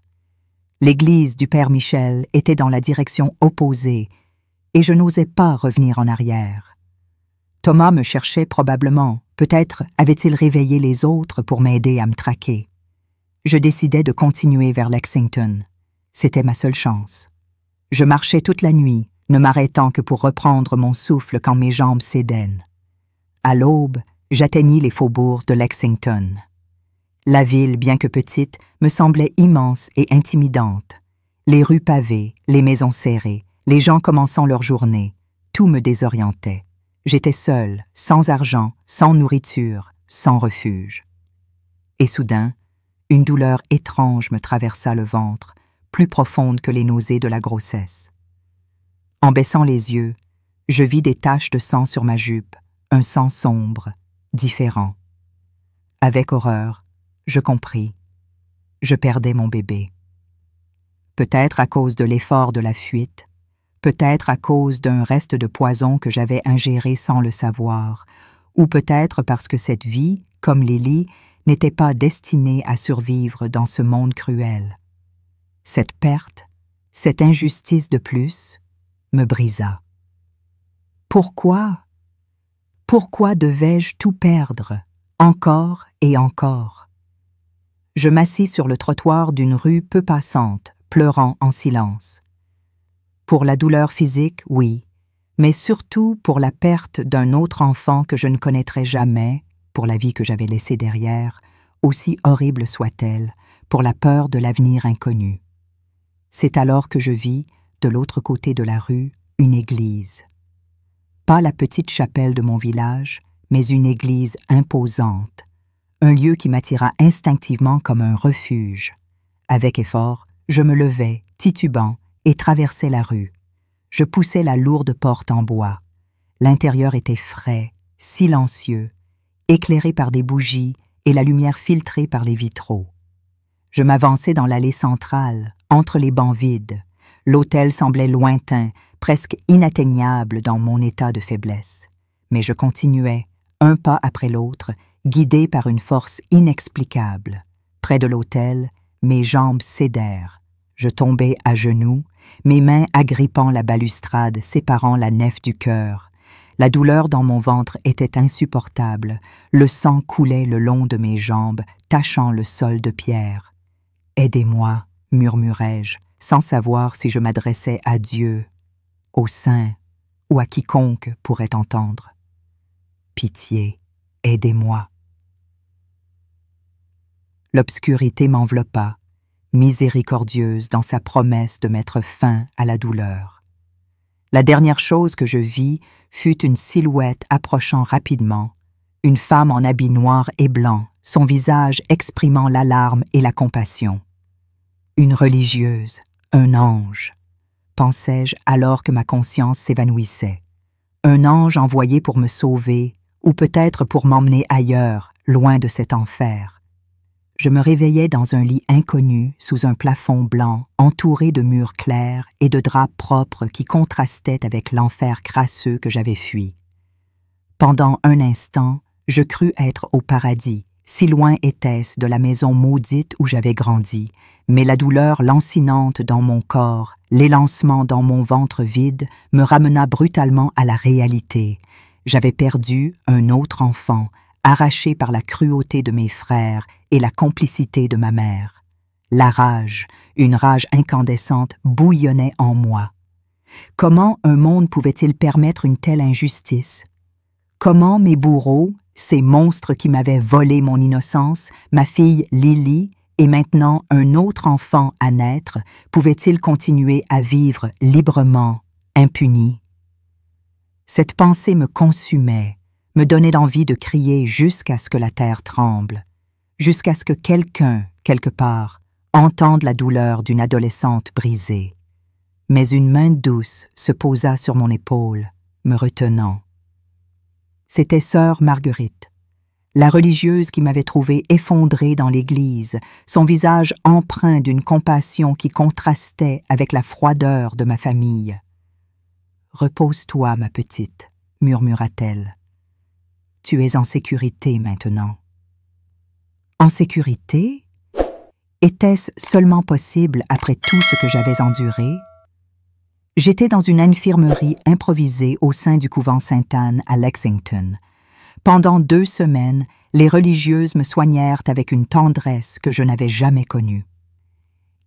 L'église du Père Michel était dans la direction opposée, et je n'osais pas revenir en arrière. Thomas me cherchait probablement, peut-être avait-il réveillé les autres pour m'aider à me traquer. Je décidai de continuer vers Lexington. C'était ma seule chance. Je marchais toute la nuit, ne m'arrêtant que pour reprendre mon souffle quand mes jambes cédaient. À l'aube, j'atteignis les faubourgs de Lexington. La ville, bien que petite, me semblait immense et intimidante. Les rues pavées, les maisons serrées, les gens commençant leur journée, tout me désorientait. J'étais seule, sans argent, sans nourriture, sans refuge. Et soudain, une douleur étrange me traversa le ventre, plus profonde que les nausées de la grossesse. En baissant les yeux, je vis des taches de sang sur ma jupe, un sang sombre, différent. Avec horreur, je compris. Je perdais mon bébé. Peut-être à cause de l'effort de la fuite, peut-être à cause d'un reste de poison que j'avais ingéré sans le savoir, ou peut-être parce que cette vie, comme Lily, n'était pas destinée à survivre dans ce monde cruel. Cette perte, cette injustice de plus, me brisa. Pourquoi? Pourquoi devais-je tout perdre, encore et encore? Je m'assis sur le trottoir d'une rue peu passante, pleurant en silence. Pour la douleur physique, oui, mais surtout pour la perte d'un autre enfant que je ne connaîtrais jamais, pour la vie que j'avais laissée derrière, aussi horrible soit-elle, pour la peur de l'avenir inconnu. C'est alors que je vis, de l'autre côté de la rue, une église. Pas la petite chapelle de mon village, mais une église imposante, un lieu qui m'attira instinctivement comme un refuge. Avec effort, je me levai, titubant, et traversai la rue. Je poussai la lourde porte en bois. L'intérieur était frais, silencieux, éclairé par des bougies et la lumière filtrée par les vitraux. Je m'avançai dans l'allée centrale, entre les bancs vides. L'autel semblait lointain, presque inatteignable dans mon état de faiblesse. Mais je continuais, un pas après l'autre, guidé par une force inexplicable. Près de l'autel, mes jambes cédèrent. Je tombai à genoux, mes mains agrippant la balustrade séparant la nef du cœur. La douleur dans mon ventre était insupportable. Le sang coulait le long de mes jambes, tachant le sol de pierre. « Aidez-moi » murmurai-je, sans savoir si je m'adressais à Dieu, au saint ou à quiconque pourrait entendre. « Pitié, aidez-moi. » L'obscurité m'enveloppa, miséricordieuse dans sa promesse de mettre fin à la douleur. La dernière chose que je vis fut une silhouette approchant rapidement, une femme en habit noir et blanc, son visage exprimant l'alarme et la compassion. Une religieuse, un ange, pensai-je alors que ma conscience s'évanouissait. Un ange envoyé pour me sauver, ou peut-être pour m'emmener ailleurs, loin de cet enfer. Je me réveillais dans un lit inconnu, sous un plafond blanc, entouré de murs clairs et de draps propres qui contrastaient avec l'enfer crasseux que j'avais fui. Pendant un instant, je crus être au paradis, Si loin était-ce de la maison maudite où j'avais grandi, mais la douleur lancinante dans mon corps, l'élancement dans mon ventre vide, me ramena brutalement à la réalité. J'avais perdu un autre enfant, arraché par la cruauté de mes frères et la complicité de ma mère. La rage, une rage incandescente, bouillonnait en moi. Comment un monde pouvait-il permettre une telle injustice? Comment mes bourreaux, ces monstres qui m'avaient volé mon innocence, ma fille Lily et maintenant un autre enfant à naître, pouvaient-ils continuer à vivre librement, impunis? Cette pensée me consumait, me donnait l'envie de crier jusqu'à ce que la terre tremble, jusqu'à ce que quelqu'un, quelque part, entende la douleur d'une adolescente brisée. Mais une main douce se posa sur mon épaule, me retenant. C'était sœur Marguerite, la religieuse qui m'avait trouvé effondrée dans l'église, son visage empreint d'une compassion qui contrastait avec la froideur de ma famille. « Repose-toi, ma petite, » murmura-t-elle. « Tu es en sécurité maintenant. » En sécurité? Était-ce seulement possible après tout ce que j'avais enduré? J'étais dans une infirmerie improvisée au sein du couvent Sainte-Anne à Lexington. Pendant 2 semaines, les religieuses me soignèrent avec une tendresse que je n'avais jamais connue.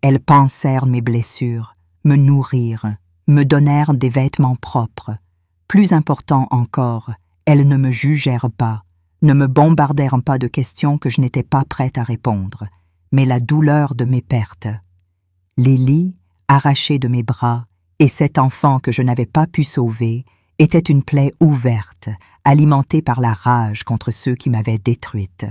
Elles pansèrent mes blessures, me nourrirent, me donnèrent des vêtements propres. Plus important encore, elles ne me jugèrent pas, ne me bombardèrent pas de questions que je n'étais pas prête à répondre, mais la douleur de mes pertes. Lily, arrachée de mes bras, et cet enfant que je n'avais pas pu sauver, était une plaie ouverte, alimentée par la rage contre ceux qui m'avaient détruite.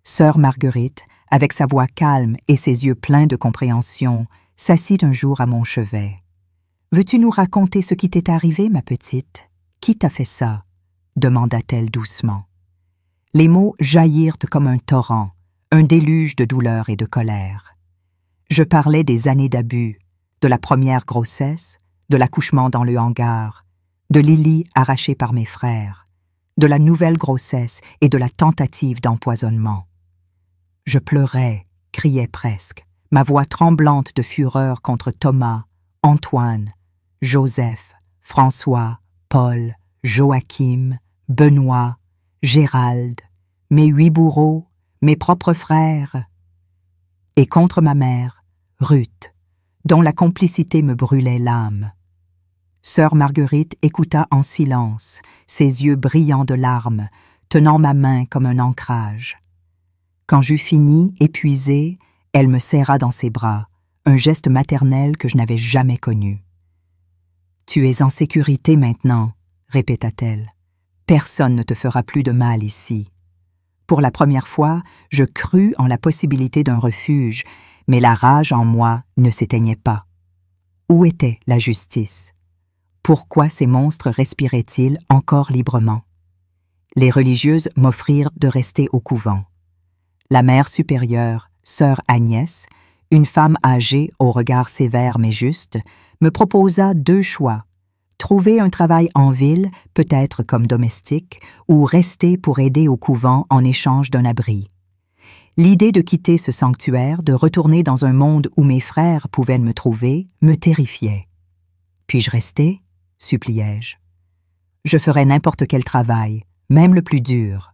Sœur Marguerite, avec sa voix calme et ses yeux pleins de compréhension, s'assit un jour à mon chevet. « Veux-tu nous raconter ce qui t'est arrivé, ma petite? Qui t'a fait ça? » demanda-t-elle doucement. Les mots jaillirent comme un torrent, un déluge de douleur et de colère. Je parlais des années d'abus, de la première grossesse, de l'accouchement dans le hangar, de Lily arrachée par mes frères, de la nouvelle grossesse et de la tentative d'empoisonnement. Je pleurais, criais presque, ma voix tremblante de fureur contre Thomas, Antoine, Joseph, François, Paul, Joachim, Benoît, Gérald, mes 8 bourreaux, mes propres frères. Et contre ma mère, Ruth, dont la complicité me brûlait l'âme. Sœur Marguerite écouta en silence, ses yeux brillants de larmes, tenant ma main comme un ancrage. Quand j'eus fini, épuisée, elle me serra dans ses bras, un geste maternel que je n'avais jamais connu. « Tu es en sécurité maintenant, » répéta-t-elle. « Personne ne te fera plus de mal ici. » Pour la première fois, je crus en la possibilité d'un refuge, mais la rage en moi ne s'éteignait pas. Où était la justice? Pourquoi ces monstres respiraient-ils encore librement? Les religieuses m'offrirent de rester au couvent. La mère supérieure, sœur Agnès, une femme âgée au regard sévère mais juste, me proposa 2 choix: trouver un travail en ville, peut-être comme domestique, ou rester pour aider au couvent en échange d'un abri. L'idée de quitter ce sanctuaire, de retourner dans un monde où mes frères pouvaient me trouver, me terrifiait. « Puis-je rester ?» suppliai-je. « Je ferai n'importe quel travail, même le plus dur. »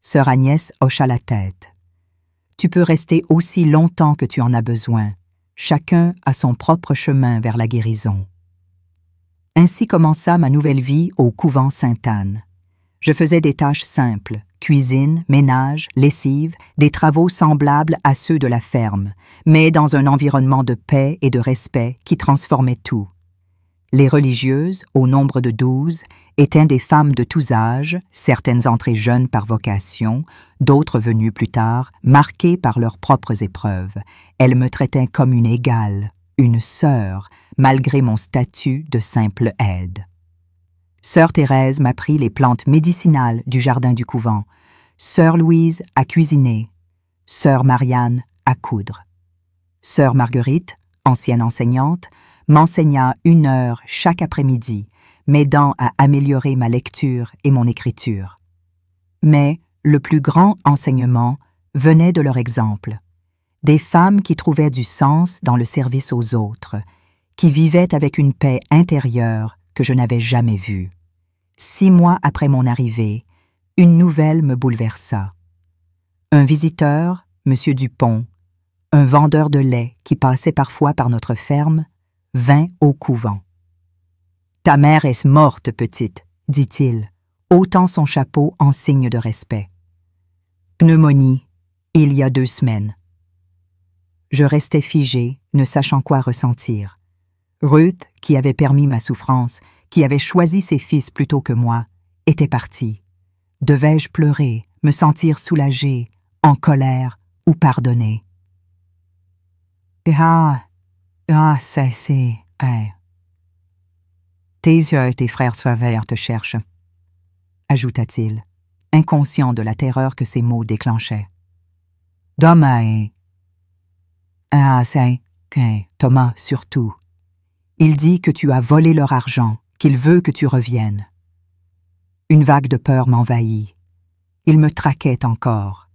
Sœur Agnès hocha la tête. « Tu peux rester aussi longtemps que tu en as besoin. Chacun a son propre chemin vers la guérison. » Ainsi commença ma nouvelle vie au couvent Sainte-Anne. Je faisais des tâches simples, cuisine, ménage, lessive, des travaux semblables à ceux de la ferme, mais dans un environnement de paix et de respect qui transformait tout. Les religieuses, au nombre de 12, étaient des femmes de tous âges, certaines entrées jeunes par vocation, d'autres venues plus tard, marquées par leurs propres épreuves. Elles me traitaient comme une égale, une sœur, malgré mon statut de simple aide. Sœur Thérèse m'apprit les plantes médicinales du jardin du couvent, Sœur Louise à cuisiner, Sœur Marianne à coudre. Sœur Marguerite, ancienne enseignante, m'enseigna 1 heure chaque après-midi, m'aidant à améliorer ma lecture et mon écriture. Mais le plus grand enseignement venait de leur exemple. Des femmes qui trouvaient du sens dans le service aux autres, qui vivaient avec une paix intérieure que je n'avais jamais vue. 6 mois après mon arrivée, une nouvelle me bouleversa. Un visiteur, M. Dupont, un vendeur de lait qui passait parfois par notre ferme, vint au couvent. « Ta mère est morte, petite, » dit-il, ôtant son chapeau en signe de respect. « Pneumonie, il y a 2 semaines. » Je restais figé, ne sachant quoi ressentir. Ruth, qui avait permis ma souffrance, qui avait choisi ses fils plutôt que moi, était partie. Devais-je pleurer, me sentir soulagé, en colère ou pardonner? C'est... Tes yeux et tes frères surveillants te cherchent, ajouta-t-il, inconscient de la terreur que ces mots déclenchaient. Demain. C'est... Thomas, surtout. Il dit que tu as volé leur argent, qu'il veut que tu reviennes. Une vague de peur m'envahit. Il me traquait encore.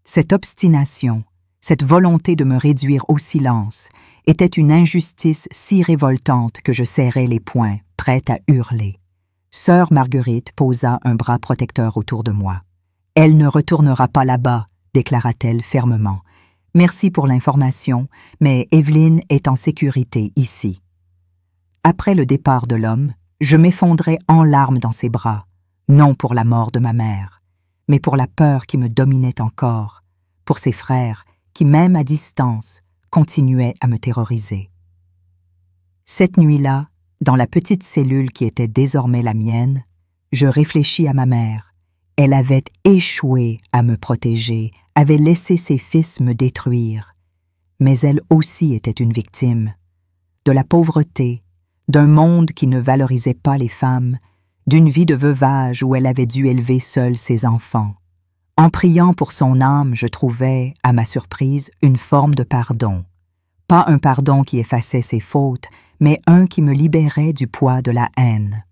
Cette obstination, cette volonté de me réduire au silence, était une injustice si révoltante que je serrais les poings, prête à hurler. Sœur Marguerite posa un bras protecteur autour de moi. « Elle ne retournera pas là-bas », déclara-t-elle fermement. « Merci pour l'information, mais Evelyne est en sécurité ici. » Après le départ de l'homme, je m'effondrais en larmes dans ses bras, non pour la mort de ma mère, mais pour la peur qui me dominait encore, pour ses frères qui, même à distance, continuaient à me terroriser. Cette nuit-là, dans la petite cellule qui était désormais la mienne, je réfléchis à ma mère. Elle avait échoué à me protéger, avait laissé ses fils me détruire. Mais elle aussi était une victime. De la pauvreté, d'un monde qui ne valorisait pas les femmes, d'une vie de veuvage où elle avait dû élever seule ses enfants. En priant pour son âme, je trouvais, à ma surprise, une forme de pardon. Pas un pardon qui effaçait ses fautes, mais un qui me libérait du poids de la haine.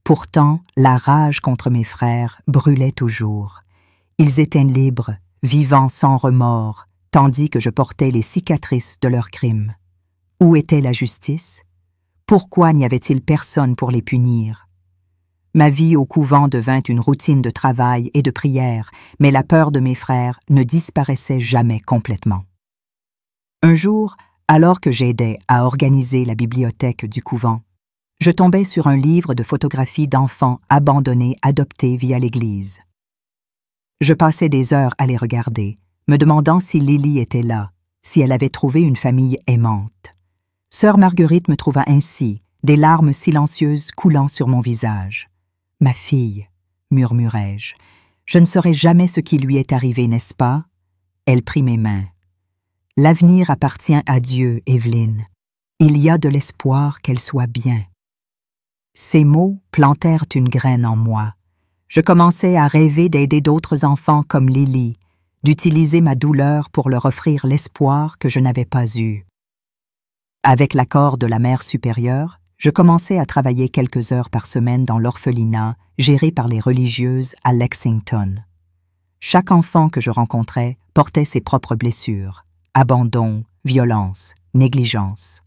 Pourtant, la rage contre mes frères brûlait toujours. Ils étaient libres, vivant sans remords, tandis que je portais les cicatrices de leurs crimes. Où était la justice? Pourquoi n'y avait-il personne pour les punir? Ma vie au couvent devint une routine de travail et de prière, mais la peur de mes frères ne disparaissait jamais complètement. Un jour, alors que j'aidais à organiser la bibliothèque du couvent, je tombais sur un livre de photographies d'enfants abandonnés, adoptés via l'Église. Je passais des heures à les regarder, me demandant si Lily était là, si elle avait trouvé une famille aimante. Sœur Marguerite me trouva ainsi, des larmes silencieuses coulant sur mon visage. « Ma fille, » murmurai-je, « je ne saurai jamais ce qui lui est arrivé, n'est-ce pas ?» Elle prit mes mains. « L'avenir appartient à Dieu, Evelyne. Il y a de l'espoir qu'elle soit bien. » Ces mots plantèrent une graine en moi. Je commençais à rêver d'aider d'autres enfants comme Lily, d'utiliser ma douleur pour leur offrir l'espoir que je n'avais pas eu. Avec l'accord de la Mère supérieure, je commençai à travailler quelques heures par semaine dans l'orphelinat géré par les religieuses à Lexington. Chaque enfant que je rencontrais portait ses propres blessures, abandon, violence, négligence.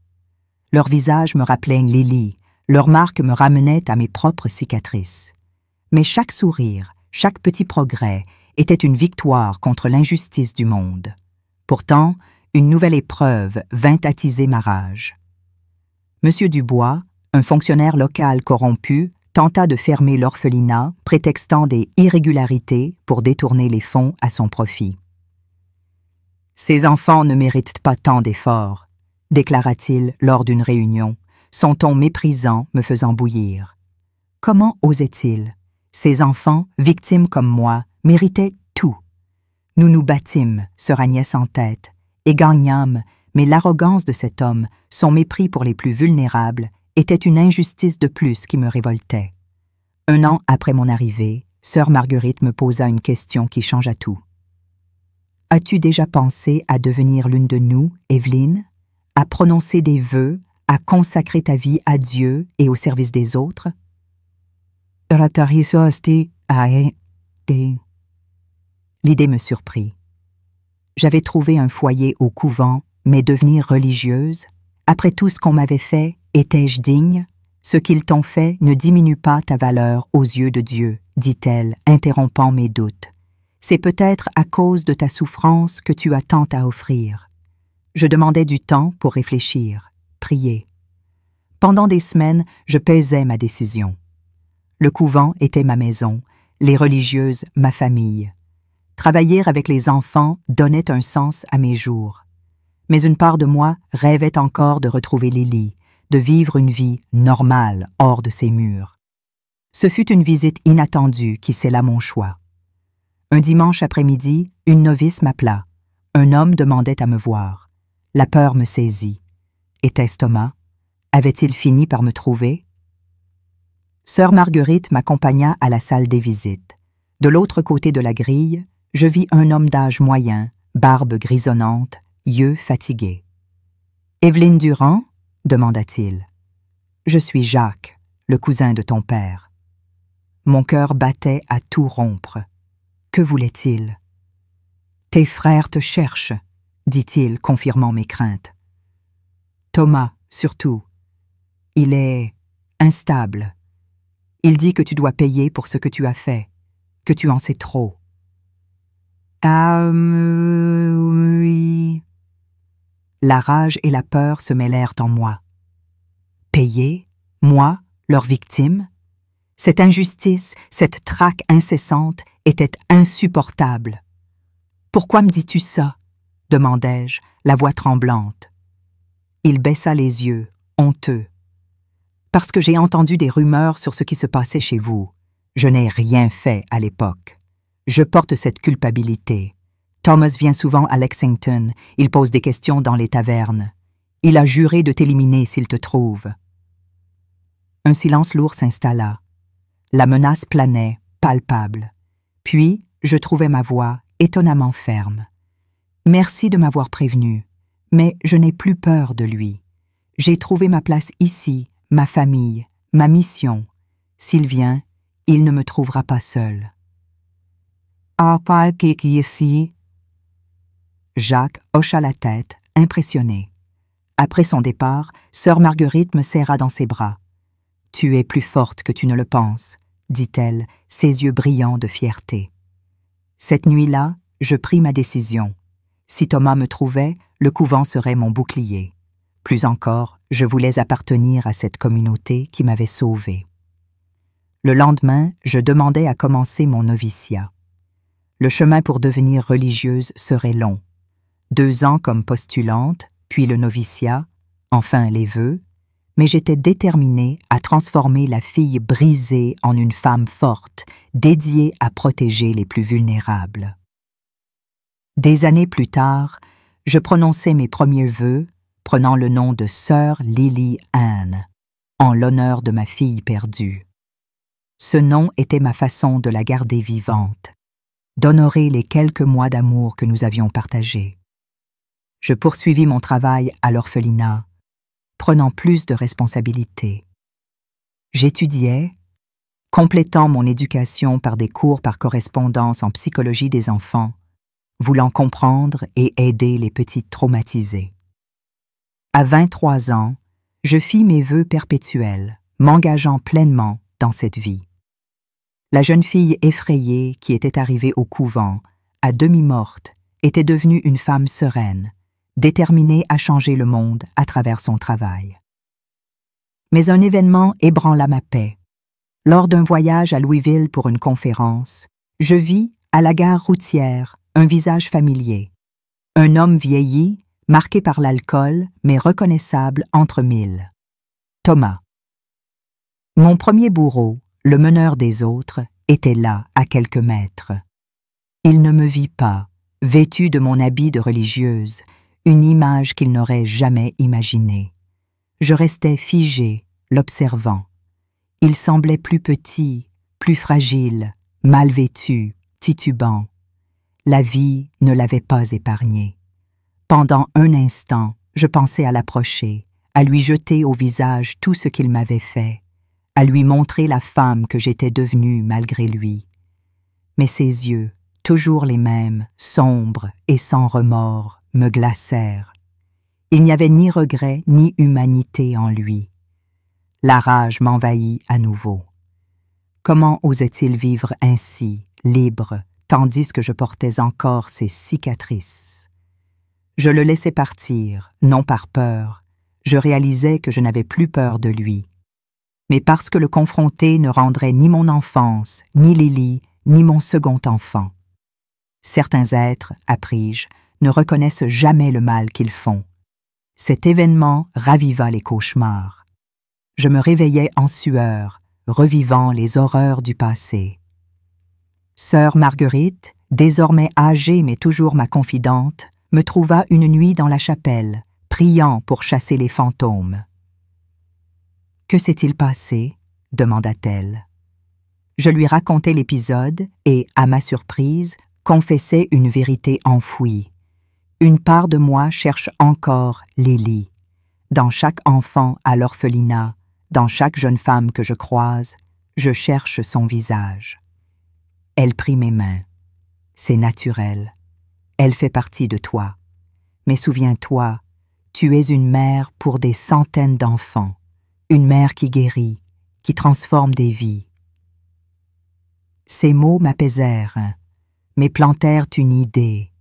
Leurs visages me rappelaient Lily, leurs marques me ramenaient à mes propres cicatrices. Mais chaque sourire, chaque petit progrès était une victoire contre l'injustice du monde. Pourtant, une nouvelle épreuve vint attiser ma rage. Monsieur Dubois, un fonctionnaire local corrompu, tenta de fermer l'orphelinat, prétextant des irrégularités pour détourner les fonds à son profit. « Ces enfants ne méritent pas tant d'efforts », déclara-t-il lors d'une réunion, son ton méprisant me faisant bouillir. Comment osait-il? Ces enfants, victimes comme moi, méritaient tout. Nous nous battîmes, sœur Agnès en tête, et gagnâmes, mais l'arrogance de cet homme, son mépris pour les plus vulnérables, était une injustice de plus qui me révoltait. 1 an après mon arrivée, sœur Marguerite me posa une question qui changea tout. « As-tu déjà pensé à devenir l'une de nous, Evelyne, à prononcer des vœux, à consacrer ta vie à Dieu et au service des autres? » L'idée me surprit. J'avais trouvé un foyer au couvent, mais devenir religieuse, après tout ce qu'on m'avait fait, étais-je digne? Ce qu'ils t'ont fait ne diminue pas ta valeur aux yeux de Dieu, dit-elle, interrompant mes doutes. C'est peut-être à cause de ta souffrance que tu as tant à offrir. Je demandais du temps pour réfléchir, prier. Pendant des semaines, je pesais ma décision. Le couvent était ma maison, les religieuses ma famille. Travailler avec les enfants donnait un sens à mes jours. Mais une part de moi rêvait encore de retrouver Lily, de vivre une vie normale hors de ces murs. Ce fut une visite inattendue qui scella mon choix. Un dimanche après-midi, une novice m'appela. Un homme demandait à me voir. La peur me saisit. Était-ce Thomas? Avait-il fini par me trouver? Sœur Marguerite m'accompagna à la salle des visites. De l'autre côté de la grille, je vis un homme d'âge moyen, barbe grisonnante, yeux fatigués. « Évelyne Durand ?» demanda-t-il. « Je suis Jacques, le cousin de ton père. » Mon cœur battait à tout rompre. Que voulait-il? « Tes frères te cherchent, » dit-il, confirmant mes craintes. « Thomas, surtout. Il est instable. Il dit que tu dois payer pour ce que tu as fait, que tu en sais trop. » Ah oui. La rage et la peur se mêlèrent en moi. Payer, moi, leur victime? Cette injustice, cette traque incessante était insupportable. « Pourquoi me dis-tu ça ?» demandai-je, la voix tremblante. Il baissa les yeux, honteux. « Parce que j'ai entendu des rumeurs sur ce qui se passait chez vous. Je n'ai rien fait à l'époque. Je porte cette culpabilité. Thomas vient souvent à Lexington, il pose des questions dans les tavernes. Il a juré de t'éliminer s'il te trouve. » Un silence lourd s'installa. La menace planait, palpable. Puis, je trouvai ma voix étonnamment ferme. « Merci de m'avoir prévenu, mais je n'ai plus peur de lui. J'ai trouvé ma place ici, ma famille, ma mission. S'il vient, il ne me trouvera pas seul. » Ah, pas qui ici? Jacques hocha la tête, impressionné. Après son départ, sœur Marguerite me serra dans ses bras. « Tu es plus forte que tu ne le penses, » dit-elle, ses yeux brillants de fierté. Cette nuit-là, je pris ma décision. Si Thomas me trouvait, le couvent serait mon bouclier. Plus encore, je voulais appartenir à cette communauté qui m'avait sauvée. Le lendemain, je demandais à commencer mon noviciat. Le chemin pour devenir religieuse serait long. 2 ans comme postulante, puis le noviciat, enfin les vœux, mais j'étais déterminée à transformer la fille brisée en une femme forte, dédiée à protéger les plus vulnérables. Des années plus tard, je prononçais mes premiers vœux, prenant le nom de sœur Lily Ann, en l'honneur de ma fille perdue. Ce nom était ma façon de la garder vivante, d'honorer les quelques mois d'amour que nous avions partagés. Je poursuivis mon travail à l'orphelinat, prenant plus de responsabilités. J'étudiais, complétant mon éducation par des cours par correspondance en psychologie des enfants, voulant comprendre et aider les petites traumatisées. À 23 ans, je fis mes vœux perpétuels, m'engageant pleinement dans cette vie. La jeune fille effrayée qui était arrivée au couvent, à demi morte, était devenue une femme sereine, déterminée à changer le monde à travers son travail. Mais un événement ébranla ma paix. Lors d'un voyage à Louisville pour une conférence, je vis, à la gare routière, un visage familier. Un homme vieilli, marqué par l'alcool, mais reconnaissable entre mille. Thomas. Mon premier bourreau, le meneur des autres, était là, à quelques mètres. Il ne me vit pas, vêtu de mon habit de religieuse, une image qu'il n'aurait jamais imaginée. Je restais figé, l'observant. Il semblait plus petit, plus fragile, mal vêtu, titubant. La vie ne l'avait pas épargné. Pendant un instant, je pensais à l'approcher, à lui jeter au visage tout ce qu'il m'avait fait, à lui montrer la femme que j'étais devenue malgré lui. Mais ses yeux, toujours les mêmes, sombres et sans remords, me glacèrent. Il n'y avait ni regret ni humanité en lui. La rage m'envahit à nouveau. Comment osait-il vivre ainsi, libre, tandis que je portais encore ses cicatrices? Je le laissais partir, non par peur. Je réalisais que je n'avais plus peur de lui. Mais parce que le confronter ne rendrait ni mon enfance, ni Lily, ni mon second enfant. Certains êtres, appris-je, ne reconnaissent jamais le mal qu'ils font. Cet événement raviva les cauchemars. Je me réveillais en sueur, revivant les horreurs du passé. Sœur Marguerite, désormais âgée mais toujours ma confidente, me trouva une nuit dans la chapelle, priant pour chasser les fantômes. « Que s'est-il passé ?» demanda-t-elle. Je lui racontai l'épisode et, à ma surprise, confessai une vérité enfouie. Une part de moi cherche encore Lily. Dans chaque enfant à l'orphelinat, dans chaque jeune femme que je croise, je cherche son visage. Elle prit mes mains. C'est naturel. Elle fait partie de toi. Mais souviens-toi, tu es une mère pour des centaines d'enfants, une mère qui guérit, qui transforme des vies. Ces mots m'apaisèrent, mais plantèrent une idée.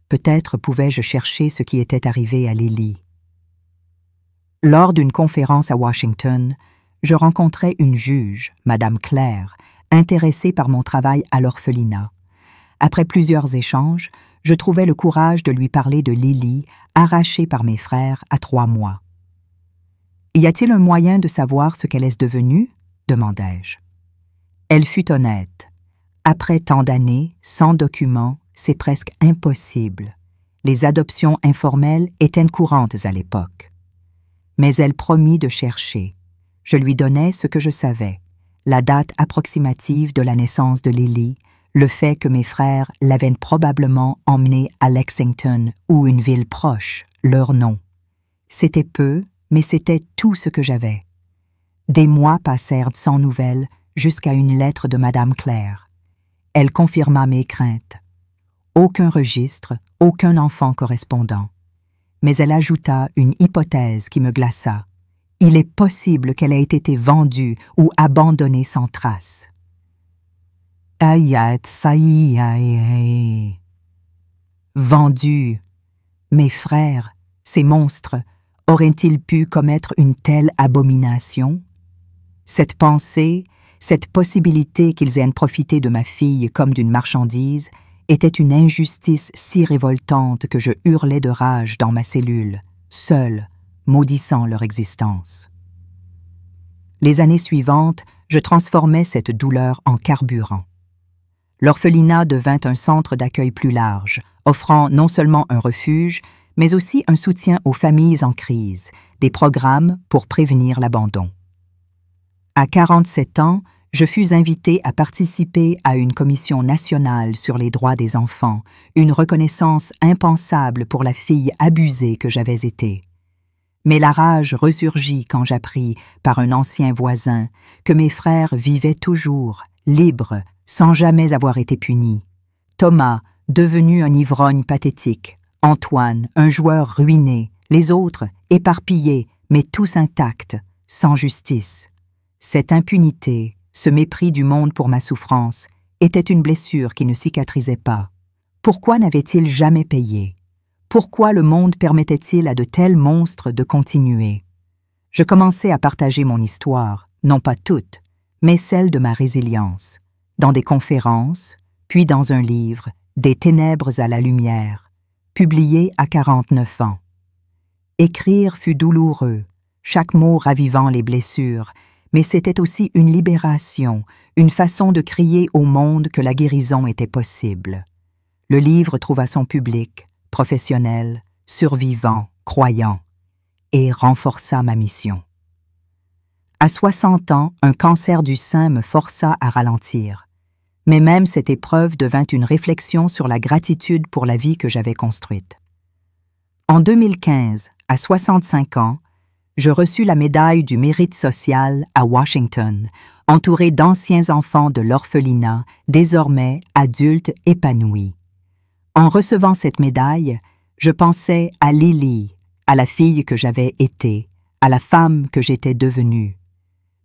Peut-être pouvais-je chercher ce qui était arrivé à Lily. Lors d'une conférence à Washington, je rencontrai une juge, Madame Claire, intéressée par mon travail à l'orphelinat. Après plusieurs échanges, je trouvai le courage de lui parler de Lily, arrachée par mes frères à 3 mois. « Y a-t-il un moyen de savoir ce qu'elle est devenue ?» demandai-je. Elle fut honnête. Après tant d'années, sans documents, c'est presque impossible. Les adoptions informelles étaient courantes à l'époque. Mais elle promit de chercher. Je lui donnai ce que je savais, la date approximative de la naissance de Lily, le fait que mes frères l'avaient probablement emmenée à Lexington ou une ville proche, leur nom. C'était peu, mais c'était tout ce que j'avais. Des mois passèrent sans nouvelles jusqu'à une lettre de Madame Claire. Elle confirma mes craintes. Aucun registre, aucun enfant correspondant. Mais elle ajouta une hypothèse qui me glaça. Il est possible qu'elle ait été vendue ou abandonnée sans trace. Vendue. Mes frères, ces monstres, auraient-ils pu commettre une telle abomination? Cette pensée, cette possibilité qu'ils aient profité de ma fille comme d'une marchandise, était une injustice si révoltante que je hurlais de rage dans ma cellule, seul, maudissant leur existence. Les années suivantes, je transformais cette douleur en carburant. L'orphelinat devint un centre d'accueil plus large, offrant non seulement un refuge, mais aussi un soutien aux familles en crise, des programmes pour prévenir l'abandon. À 47 ans, je fus invitée à participer à une commission nationale sur les droits des enfants, une reconnaissance impensable pour la fille abusée que j'avais été. Mais la rage ressurgit quand j'appris, par un ancien voisin, que mes frères vivaient toujours, libres, sans jamais avoir été punis. Thomas, devenu un ivrogne pathétique, Antoine, un joueur ruiné, les autres, éparpillés, mais tous intacts, sans justice. Cette impunité, ce mépris du monde pour ma souffrance, était une blessure qui ne cicatrisait pas. Pourquoi n'avait-il jamais payé? Pourquoi le monde permettait-il à de tels monstres de continuer? Je commençais à partager mon histoire, non pas toute, mais celle de ma résilience, dans des conférences, puis dans un livre, Des ténèbres à la lumière, publié à 49 ans. Écrire fut douloureux, chaque mot ravivant les blessures, mais c'était aussi une libération, une façon de crier au monde que la guérison était possible. Le livre trouva son public, professionnel, survivant, croyant, et renforça ma mission. À 60 ans, un cancer du sein me força à ralentir. Mais même cette épreuve devint une réflexion sur la gratitude pour la vie que j'avais construite. En 2015, à 65 ans, je reçus la médaille du mérite social à Washington, entourée d'anciens enfants de l'orphelinat, désormais adultes épanouis. En recevant cette médaille, je pensais à Lily, à la fille que j'avais été, à la femme que j'étais devenue.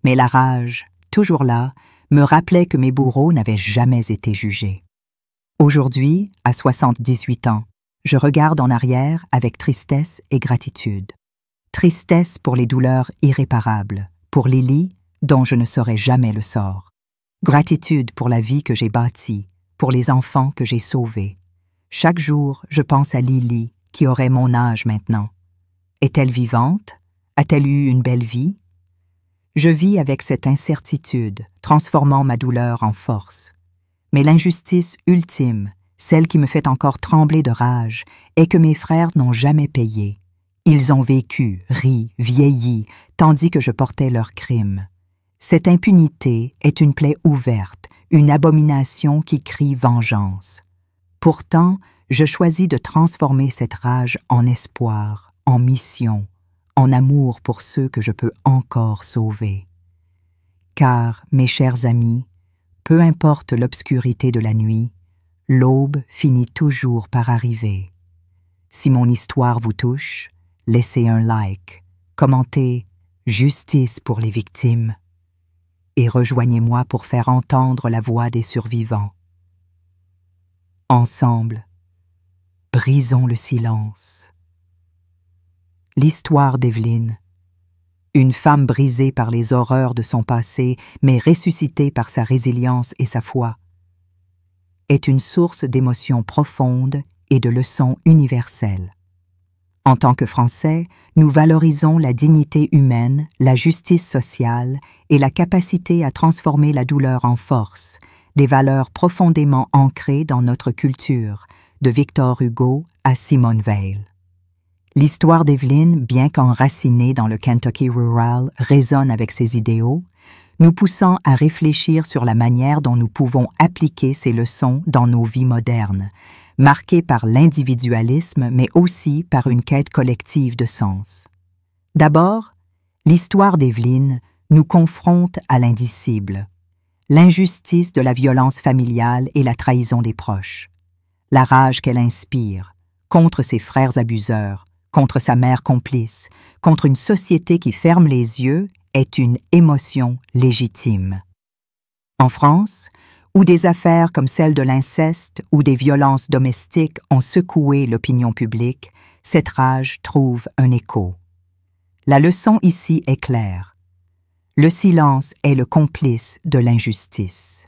Mais la rage, toujours là, me rappelait que mes bourreaux n'avaient jamais été jugés. Aujourd'hui, à 78 ans, je regarde en arrière avec tristesse et gratitude. Tristesse pour les douleurs irréparables, pour Lily, dont je ne saurai jamais le sort. Gratitude pour la vie que j'ai bâtie, pour les enfants que j'ai sauvés. Chaque jour, je pense à Lily, qui aurait mon âge maintenant. Est-elle vivante? A-t-elle eu une belle vie? Je vis avec cette incertitude, transformant ma douleur en force. Mais l'injustice ultime, celle qui me fait encore trembler de rage, est que mes frères n'ont jamais payé. Ils ont vécu, ri, vieilli, tandis que je portais leurs crimes. Cette impunité est une plaie ouverte, une abomination qui crie vengeance. Pourtant, je choisis de transformer cette rage en espoir, en mission, en amour pour ceux que je peux encore sauver. Car, mes chers amis, peu importe l'obscurité de la nuit, l'aube finit toujours par arriver. Si mon histoire vous touche, laissez un like, commentez « Justice pour les victimes » et rejoignez-moi pour faire entendre la voix des survivants. Ensemble, brisons le silence. L'histoire d'Evelyn, une femme brisée par les horreurs de son passé, mais ressuscitée par sa résilience et sa foi, est une source d'émotions profondes et de leçons universelles. En tant que Français, nous valorisons la dignité humaine, la justice sociale et la capacité à transformer la douleur en force, des valeurs profondément ancrées dans notre culture, de Victor Hugo à Simone Weil. L'histoire d'Evelyn, bien qu'enracinée dans le Kentucky rural, résonne avec ses idéaux, nous poussant à réfléchir sur la manière dont nous pouvons appliquer ces leçons dans nos vies modernes, marquées par l'individualisme mais aussi par une quête collective de sens. D'abord, l'histoire d'Evelyn nous confronte à l'indicible, l'injustice de la violence familiale et la trahison des proches, la rage qu'elle inspire contre ses frères abuseurs, contre sa mère complice, contre une société qui ferme les yeux est une émotion légitime. En France, où des affaires comme celle de l'inceste ou des violences domestiques ont secoué l'opinion publique, cette rage trouve un écho. La leçon ici est claire. Le silence est le complice de l'injustice.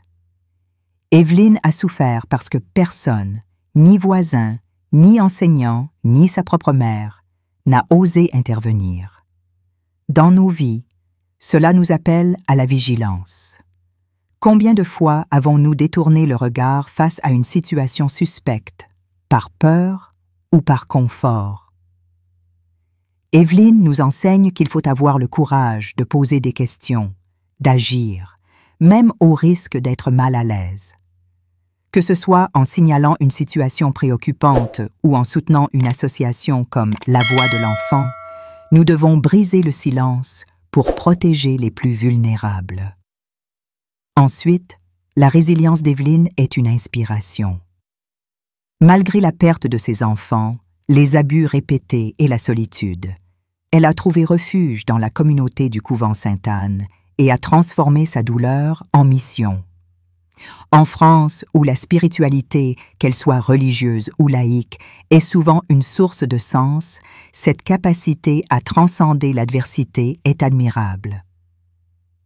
Evelyn a souffert parce que personne, ni voisin, ni enseignant, ni sa propre mère, n'a osé intervenir. Dans nos vies, cela nous appelle à la vigilance. Combien de fois avons-nous détourné le regard face à une situation suspecte, par peur ou par confort? Evelyn nous enseigne qu'il faut avoir le courage de poser des questions, d'agir, même au risque d'être mal à l'aise. Que ce soit en signalant une situation préoccupante ou en soutenant une association comme La Voix de l'enfant, nous devons briser le silence pour protéger les plus vulnérables. Ensuite, la résilience d'Evelyn est une inspiration. Malgré la perte de ses enfants, les abus répétés et la solitude, elle a trouvé refuge dans la communauté du couvent Sainte-Anne et a transformé sa douleur en mission. En France, où la spiritualité, qu'elle soit religieuse ou laïque, est souvent une source de sens, cette capacité à transcender l'adversité est admirable.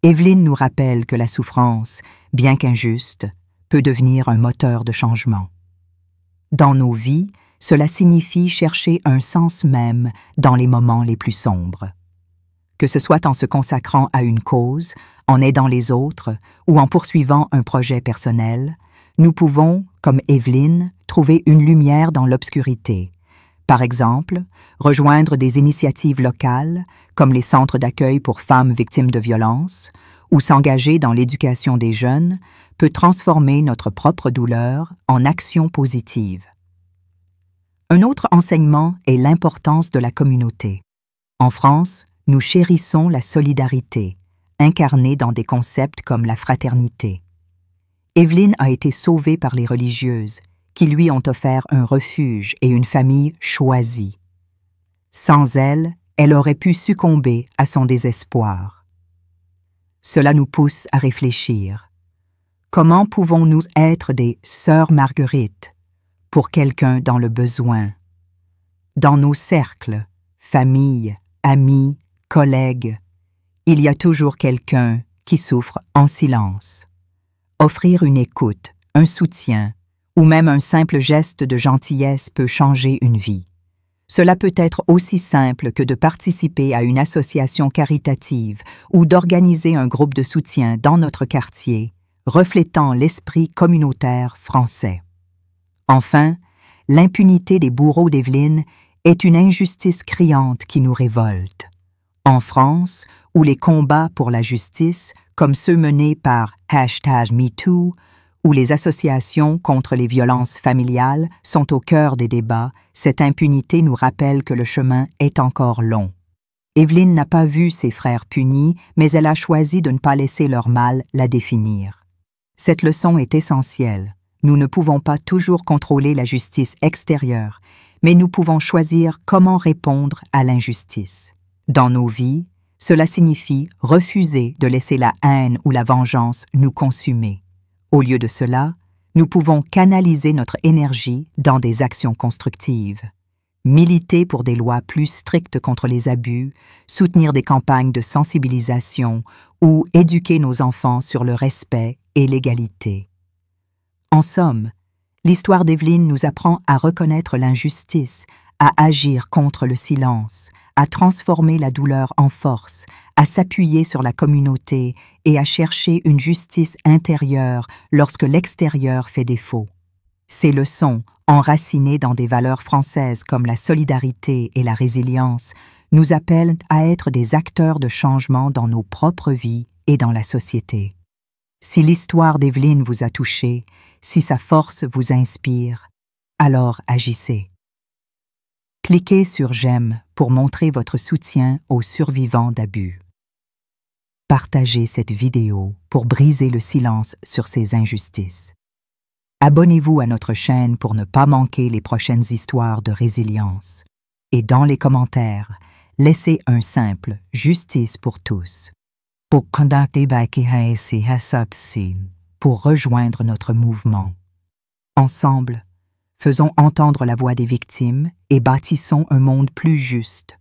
Evelyn nous rappelle que la souffrance, bien qu'injuste, peut devenir un moteur de changement. Dans nos vies, cela signifie chercher un sens même dans les moments les plus sombres. Que ce soit en se consacrant à une cause, en aidant les autres ou en poursuivant un projet personnel, nous pouvons, comme Evelyn, trouver une lumière dans l'obscurité. Par exemple, rejoindre des initiatives locales, comme les centres d'accueil pour femmes victimes de violences, ou s'engager dans l'éducation des jeunes, peut transformer notre propre douleur en action positive. Un autre enseignement est l'importance de la communauté. En France, nous chérissons la solidarité, incarnée dans des concepts comme la fraternité. Evelyne a été sauvée par les religieuses, qui lui ont offert un refuge et une famille choisie. Sans elle, elle aurait pu succomber à son désespoir. Cela nous pousse à réfléchir. Comment pouvons-nous être des sœurs Marguerite pour quelqu'un dans le besoin? Dans nos cercles, famille, amis, collègues, il y a toujours quelqu'un qui souffre en silence. Offrir une écoute, un soutien, ou même un simple geste de gentillesse peut changer une vie. Cela peut être aussi simple que de participer à une association caritative ou d'organiser un groupe de soutien dans notre quartier, reflétant l'esprit communautaire français. Enfin, l'impunité des bourreaux d'Evelyne est une injustice criante qui nous révolte. En France, où les combats pour la justice, comme ceux menés par #MeToo, où les associations contre les violences familiales sont au cœur des débats, cette impunité nous rappelle que le chemin est encore long. Evelyne n'a pas vu ses frères punis, mais elle a choisi de ne pas laisser leur mal la définir. Cette leçon est essentielle. Nous ne pouvons pas toujours contrôler la justice extérieure, mais nous pouvons choisir comment répondre à l'injustice. Dans nos vies, cela signifie refuser de laisser la haine ou la vengeance nous consumer. Au lieu de cela, nous pouvons canaliser notre énergie dans des actions constructives. Militer pour des lois plus strictes contre les abus, soutenir des campagnes de sensibilisation ou éduquer nos enfants sur le respect et l'égalité. En somme, l'histoire d'Evelyne nous apprend à reconnaître l'injustice, à agir contre le silence, à transformer la douleur en force, à s'appuyer sur la communauté et à chercher une justice intérieure lorsque l'extérieur fait défaut. Ces leçons, enracinées dans des valeurs françaises comme la solidarité et la résilience, nous appellent à être des acteurs de changement dans nos propres vies et dans la société. Si l'histoire d'Evelyne vous a touché, si sa force vous inspire, alors agissez. Cliquez sur « J'aime » pour montrer votre soutien aux survivants d'abus. Partagez cette vidéo pour briser le silence sur ces injustices. Abonnez-vous à notre chaîne pour ne pas manquer les prochaines histoires de résilience. Et dans les commentaires, laissez un simple « Justice pour tous » pour rejoindre notre mouvement. Ensemble, faisons entendre la voix des victimes et bâtissons un monde plus juste,